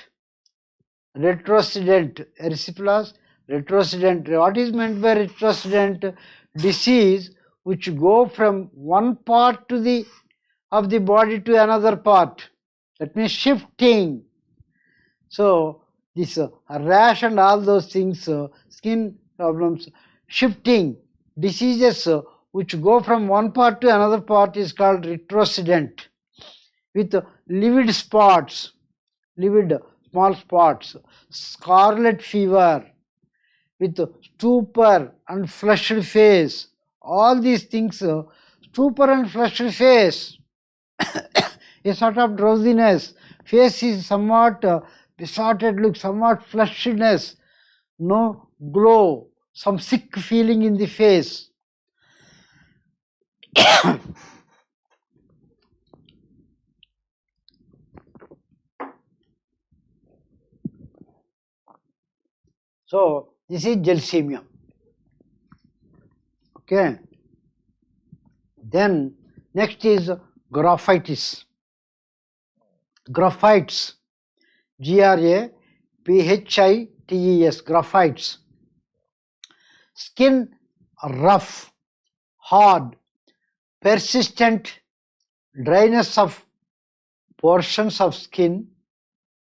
erysipelas, retrocedent. What is meant by retrocedent? Disease which go from one part of the body to another part. That means shifting. So this rash and all those things, skin problems, shifting, diseases which go from one part to another part is called retrocedent. With livid spots, small spots, scarlet fever, with stupor and flushed face. All these things, stupor and flushed face, a sort of drowsiness, face is somewhat distorted look, somewhat flushedness, no glow, some sick feeling in the face. So this is Gelsemium. Okay. Then next is Graphitis. Graphites. Graphites. Graphites. Skin rough, hard, persistent dryness of portions of skin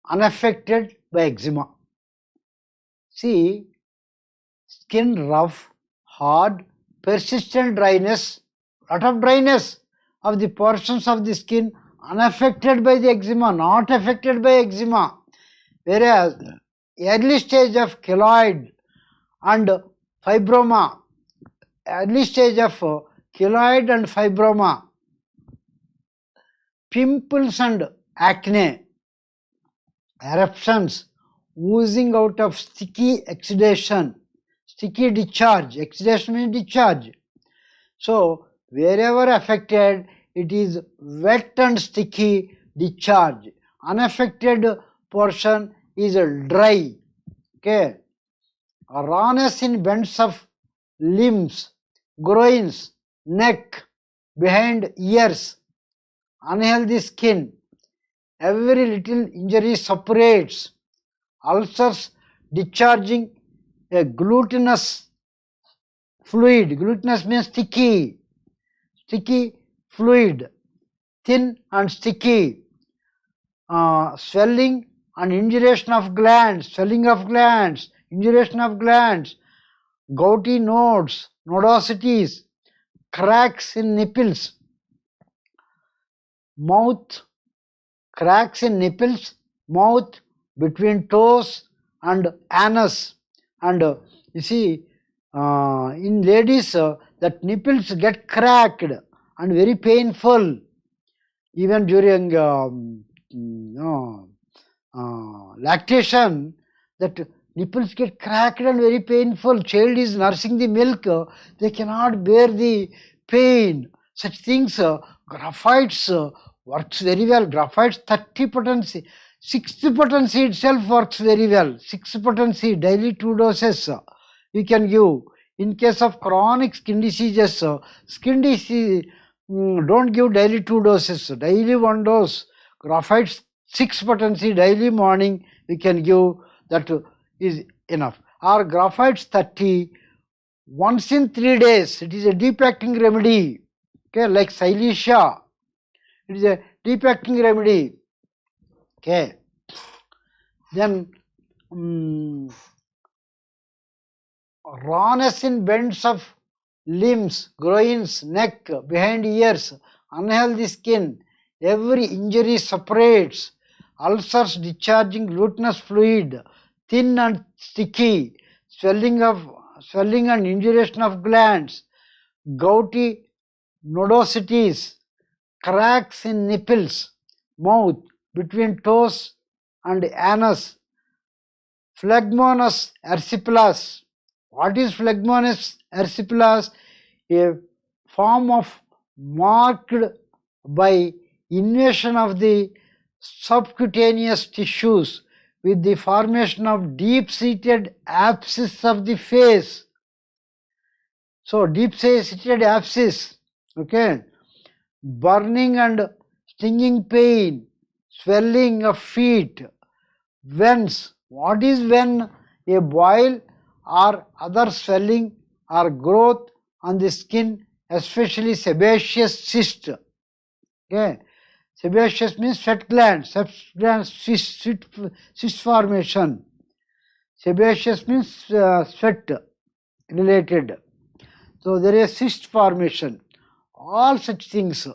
unaffected by eczema. See, skin rough, hard, persistent dryness, lot of dryness of the portions of the skin unaffected by the eczema, not affected by eczema. Whereas early stage of keloid and fibroma, early stage of keloid and fibroma, pimples and acne, eruptions, oozing out of sticky exudation, sticky discharge. Exudation means discharge. So wherever affected, it is wet and sticky discharge. Unaffected portion is dry. Okay. Rawness in bends of limbs, groins, neck, behind ears, unhealthy skin. Every little injury separates. Ulcers discharging a glutinous fluid. Glutinous means sticky. Sticky fluid. Thin and sticky. Swelling and induration of glands. Swelling of glands. Induration of glands. gouty nodes, nodosities, cracks in nipples, mouth, cracks in nipples, mouth, between toes and anus. And you see, in ladies, that nipples get cracked and very painful. Even during lactation, that nipples get cracked and very painful. Child is nursing the milk, they cannot bear the pain. Such things, graphites works very well. Graphites 30 potency. 6th potency itself works very well. 6th potency, daily 2 doses you can give. In case of chronic skin diseases, skin disease, don't give daily 2 doses, daily 1 dose. Graphites 6 potency, daily morning we can give, that is enough. Or graphites 30, once in 3 days, it is a deep acting remedy. Okay, like silicea, it is a deep acting remedy. Okay, then rawness in bends of limbs, groins, neck, behind ears, unhealthy skin, every injury separates, ulcers discharging glutinous fluid, thin and sticky, swelling and induration of glands, gouty nodosities, cracks in nipples, mouth, between toes and anus, phlegmonous erysipelas. What is phlegmonous erysipelas? A form of marked by invasion of the subcutaneous tissues with the formation of deep-seated abscess of the face. So, deep-seated abscess, okay, burning and stinging pain, swelling of feet, vens. What is ven? A boil or other swelling or growth on the skin, especially sebaceous cyst. Okay, sebaceous means sweat gland, cyst formation. Sebaceous means sweat related. So there is cyst formation. All such things.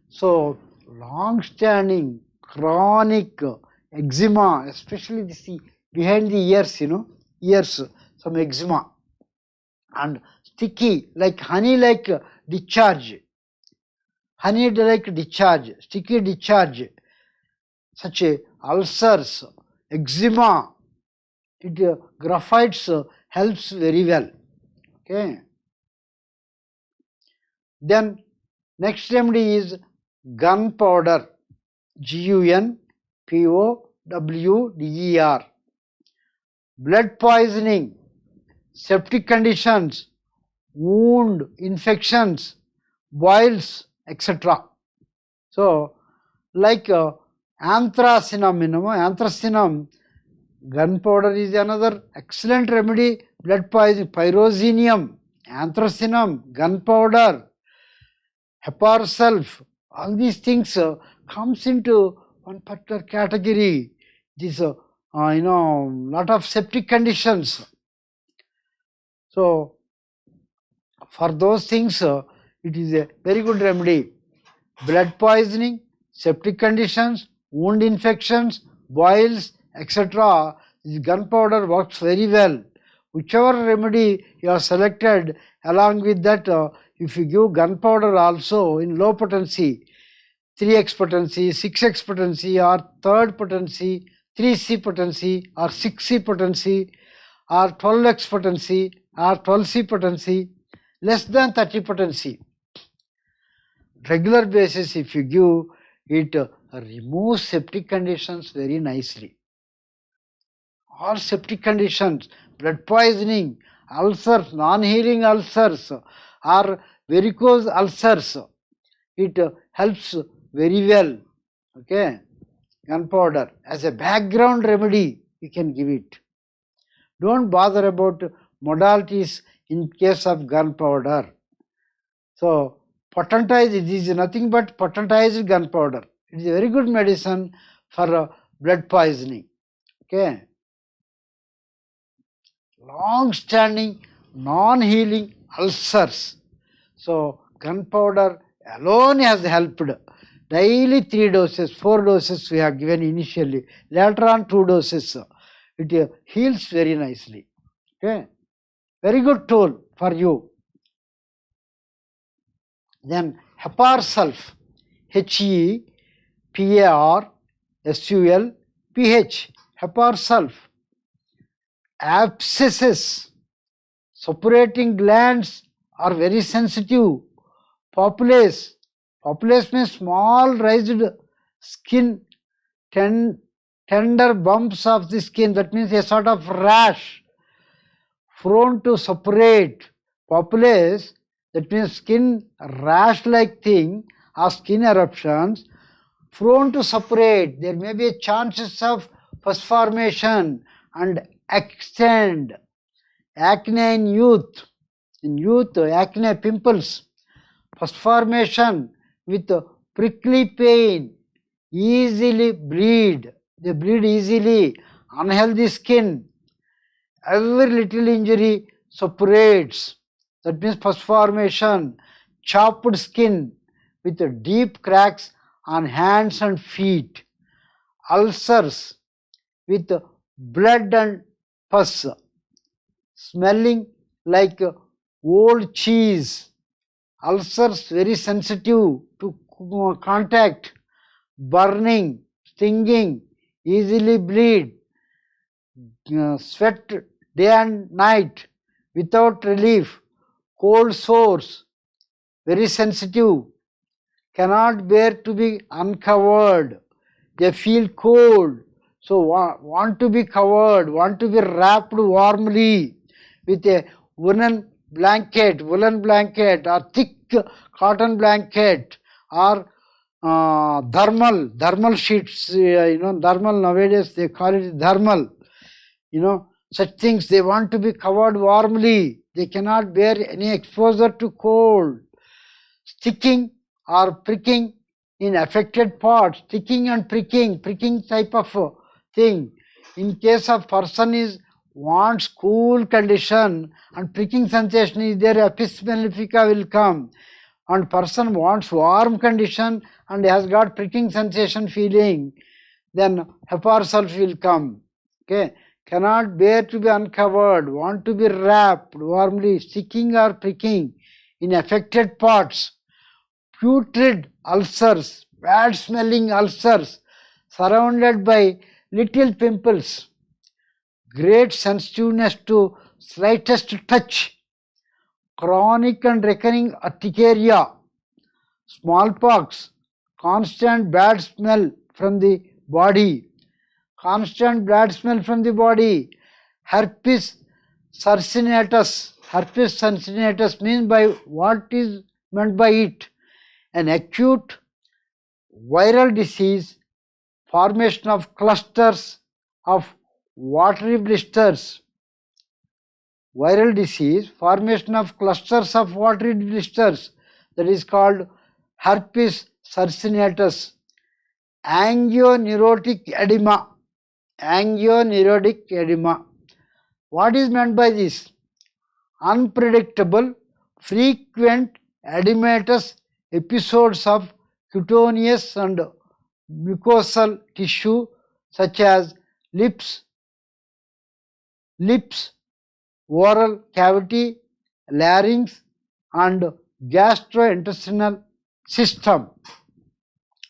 So long-standing, chronic eczema, especially behind the ears, ears, some eczema, and sticky, like honey-like discharge, honey-like discharge, sticky discharge, such ulcers, eczema, graphites helps very well. Okay. Then next remedy is gunpowder, GUNPOWDER. Blood poisoning, septic conditions, wound infections, boils, etc. So, like anthracynum, anthracynum, gunpowder is another excellent remedy. Blood poisoning, pyrozinium, anthracynum, gunpowder, heparsulf, all these things comes into one particular category. This lot of septic conditions. So for those things, it is a very good remedy. Blood poisoning, septic conditions, wound infections, boils, etc. This gunpowder works very well. Whichever remedy you have selected, along with that, if you give gunpowder also in low potency, 3x potency, 6x potency, or 3rd potency, 3C potency, or 6C potency, or 12x potency, or 12C potency, less than 30 potency. Regular basis, if you give, it removes septic conditions very nicely. All septic conditions, blood poisoning, ulcers, non-healing ulcers, or varicose ulcers, it helps very well. Okay, gunpowder as a background remedy, you can give it. Don't bother about modalities in case of gunpowder. So potentized, it is nothing but potentized gunpowder. It is a very good medicine for blood poisoning. Okay. Long-standing non-healing ulcers. So gunpowder alone has helped. Daily 3 doses, 4 doses we have given initially. Later on 2 doses. It heals very nicely. Okay, very good tool for you. Then Heparsulf, HEPARSULPH, Heparsulf. Abscesses, suppurating glands are very sensitive. Populace means small raised skin, tender bumps of the skin, that means a sort of rash, prone to suppurate. Populace, that means skin rash-like thing or skin eruptions, prone to suppurate. There may be chances of pus formation and extend. Acne in youth. In youth, acne, pimples, pus formation with prickly pain, easily bleed. They bleed easily. Unhealthy skin. Every little injury suppurates. That means pus formation. Chopped skin with deep cracks on hands and feet. Ulcers with blood and pus. Smelling like old cheese. Ulcers very sensitive to contact. Burning, stinging, easily bleed. Sweat day and night without relief. Cold sores, very sensitive. Cannot bear to be uncovered. They feel cold. So want to be covered, want to be wrapped warmly with a woolen blanket or thick cotton blanket or thermal sheets, thermal nowadays they call it thermal, such things. They want to be covered warmly. They cannot bear any exposure to cold. Sticking or pricking in affected parts, sticking and pricking type of thing. In case of person wants cool condition and pricking sensation is there, apis mellifica will come. And person wants warm condition and has got pricking sensation feeling, then Heparsulf will come. Okay, cannot bear to be uncovered, want to be wrapped warmly, sticking or pricking in affected parts. Putrid ulcers, bad smelling ulcers surrounded by little pimples. Great sensitiveness to slightest touch. Chronic and recurring urticaria. Smallpox. Constant bad smell from the body. Herpes cercinatus. Herpes cercinatus means by what is meant by it? An acute viral disease, formation of clusters of watery blisters. Viral disease, formation of clusters of watery blisters, that is called herpes cercinatus. Angioneurotic edema. What is meant by this? Unpredictable, frequent edematous episodes of cutaneous and mucosal tissue such as lips, oral cavity, larynx and gastrointestinal system.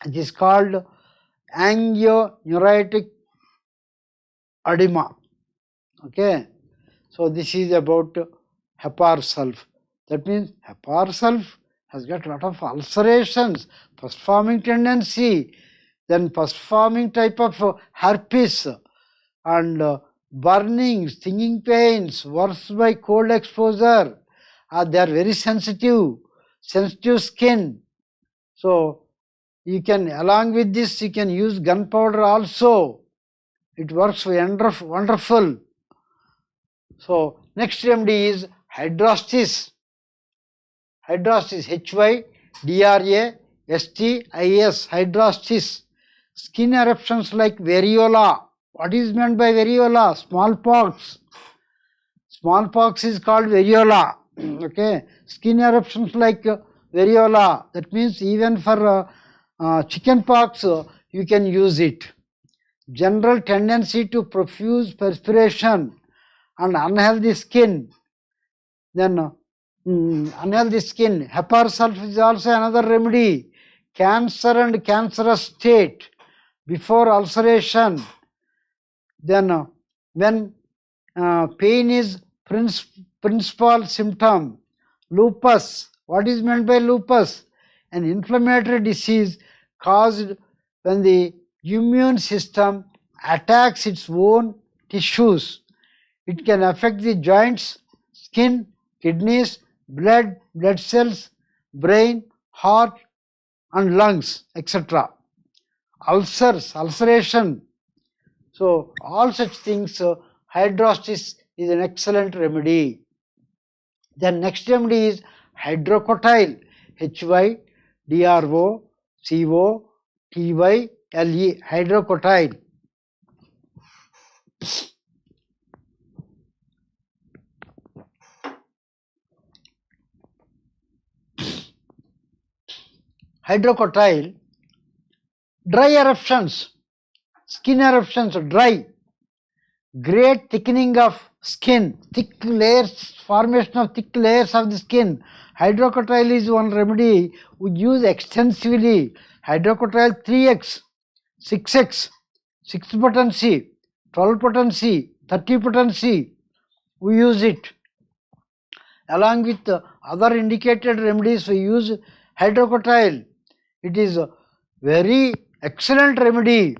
It is called angioneuritic edema. Okay, so this is about Heparsulf. That means Heparsulf has got a lot of ulcerations, pus forming tendency, then pus forming type of herpes and burning, stinging pains, worse by cold exposure. They are very sensitive skin. So you can, along with this, you can use gunpowder also. It works wonderful. So next remedy is hydrostis. HYDRASTIS, hydrostis. Skin eruptions like variola. What is meant by variola? Smallpox. Smallpox is called variola. Okay, skin eruptions like variola. That means even for chicken pox, you can use it. General tendency to profuse perspiration and unhealthy skin. Then unhealthy skin. HSRF is also another remedy. Cancer and cancerous state before ulceration. Then when pain is principal symptom. Lupus. What is meant by lupus? An inflammatory disease caused when the immune system attacks its own tissues. It can affect the joints, skin, kidneys, blood cells, brain, heart and lungs, etc. Ulcers, ulceration. So all such things, hydrostasis is an excellent remedy. Then next remedy is hydrocotyle. HYDROCOTYLE, hydrocotyle. Hydrocotyle, dry eruptions, skin eruptions, dry, great thickening of skin, thick layers, formation of thick layers of the skin. Hydrocotyle is one remedy we use extensively. Hydrocotyle 3x, 6x, 6 potency, 12 potency, 30 potency, we use it. Along with other indicated remedies, we use hydrocotyle. It is a very excellent remedy.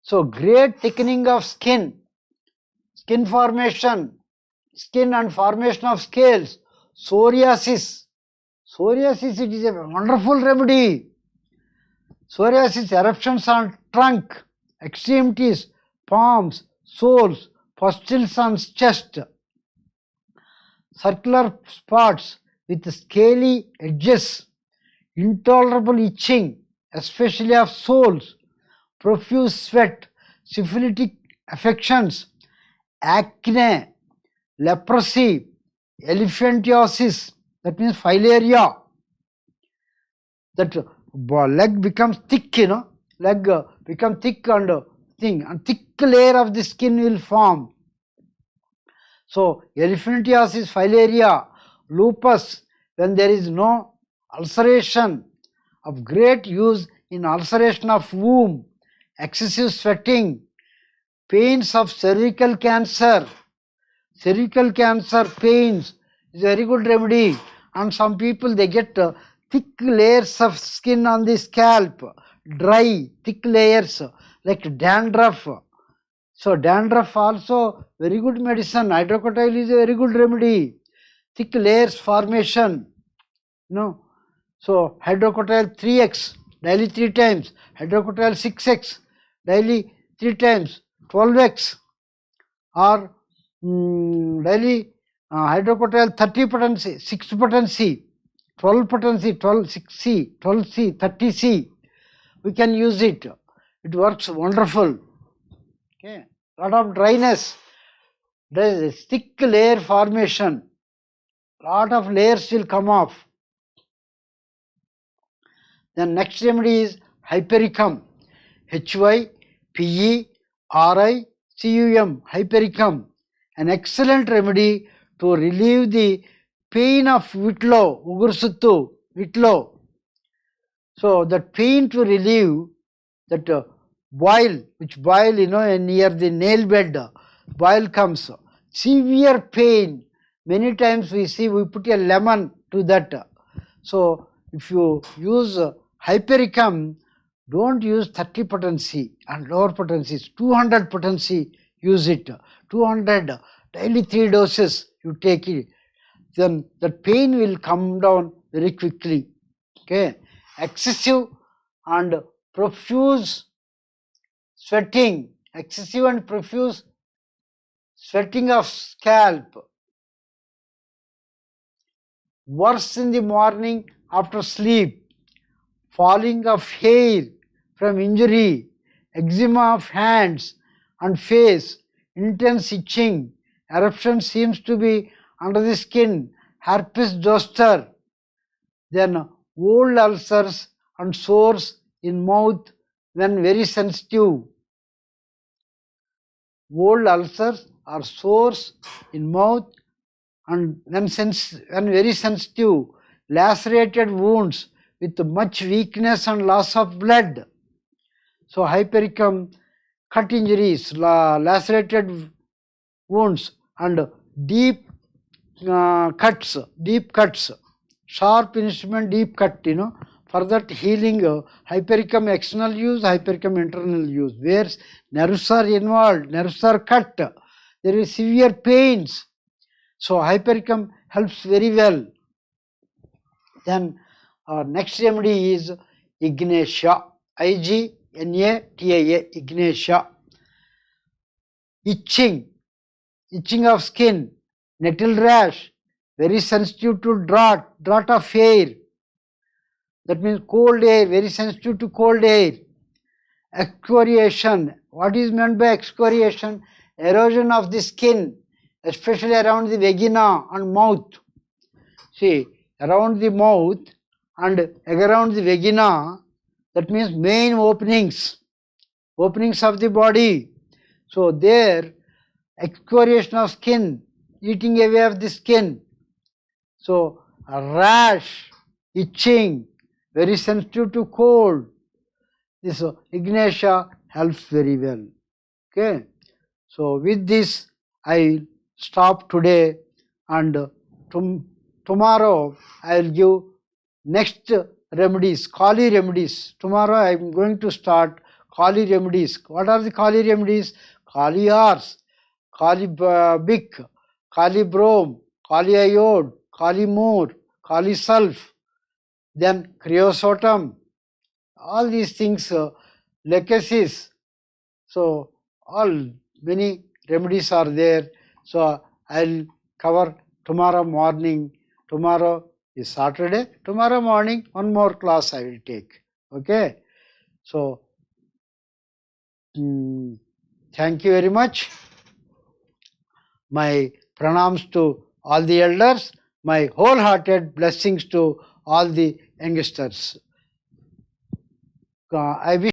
So great thickening of skin, skin formation, skin and formation of scales, psoriasis. Psoriasis, it is a wonderful remedy. Psoriasis, eruptions on trunk, extremities, palms, soles, pustules on chest, circular spots with scaly edges, intolerable itching, especially of soles, profuse sweat, syphilitic affections, acne, leprosy, elephantiasis, that means filaria, that leg becomes thick, leg becomes thick and thing, and thick layer of the skin will form. So elephantiasis, filaria, lupus, when there is no ulceration, of great use in ulceration of womb, excessive sweating, pains of cervical cancer pains is a very good remedy. And some people, they get thick layers of skin on the scalp, dry, thick layers like dandruff. So dandruff also very good medicine. Hydrocotyle is a very good remedy. Thick layers formation, So hydrocotyle 3x, daily 3 times. Hydrocotyle 6x, daily 3 times, 12x. Or daily hydrocotyle 30 potency, 6 potency, 12 potency, 6C, 12C, 30C. We can use it. It works wonderful. Okay. Lot of dryness. There is a thick layer formation. Lot of layers will come off. Then next remedy is Hypericum. HYPERICUM, Hypericum. An excellent remedy to relieve the pain of vitlo, ugursuttu, vitlo. So that pain to relieve, that boil, which boil, near the nail bed, boil comes. Severe pain. Many times we see we put a lemon to that. So if you use Hypericum, don't use 30 potency and lower potencies. 200 potency, use it. 200, daily 3 doses you take it. Then that pain will come down very quickly. Okay. Excessive and profuse sweating, excessive and profuse sweating of scalp. Worse in the morning after sleep, falling of hair from injury, eczema of hands and face, intense itching, Eruption seems to be under the skin, herpes zoster. Then old ulcers and sores in mouth when very sensitive. Old ulcers or sores in mouth and when very sensitive. Lacerated wounds with much weakness and loss of blood. So Hypericum, cut injuries, lacerated wounds and deep cuts, sharp instrument, deep cut, For that healing, Hypericum external use, Hypericum internal use. Where nerves are involved, nerves are cut, there is severe pains. So Hypericum helps very well. Then our next remedy is Ignatia, Ignatia, Ignatia. Itching of skin, nettle rash, very sensitive to draught of air. That means cold air, very sensitive to cold air. Excoriation. What is meant by excoriation? Erosion of the skin, especially around the vagina and mouth. See, around the mouth and around the vagina, that means main openings of the body. So there, excoriation of skin, eating away of the skin. So rash, itching, very sensitive to cold. This Ignatia helps very well. Okay. So with this, I will stop today, and tomorrow I will give next remedies, Kali remedies. Tomorrow I am going to start Kali remedies. What are the Kali remedies? Kali Ars, Kali Bic, Kali Brome, Kali Iode, Kali Moor, Kali Sulf, then Creosotum, all these things, lecasis. So many remedies are there. So I'll cover tomorrow morning. Tomorrow is Saturday. Tomorrow morning, one more class I will take. Okay. So thank you very much. My pranams to all the elders. My wholehearted blessings to all the youngsters. I wish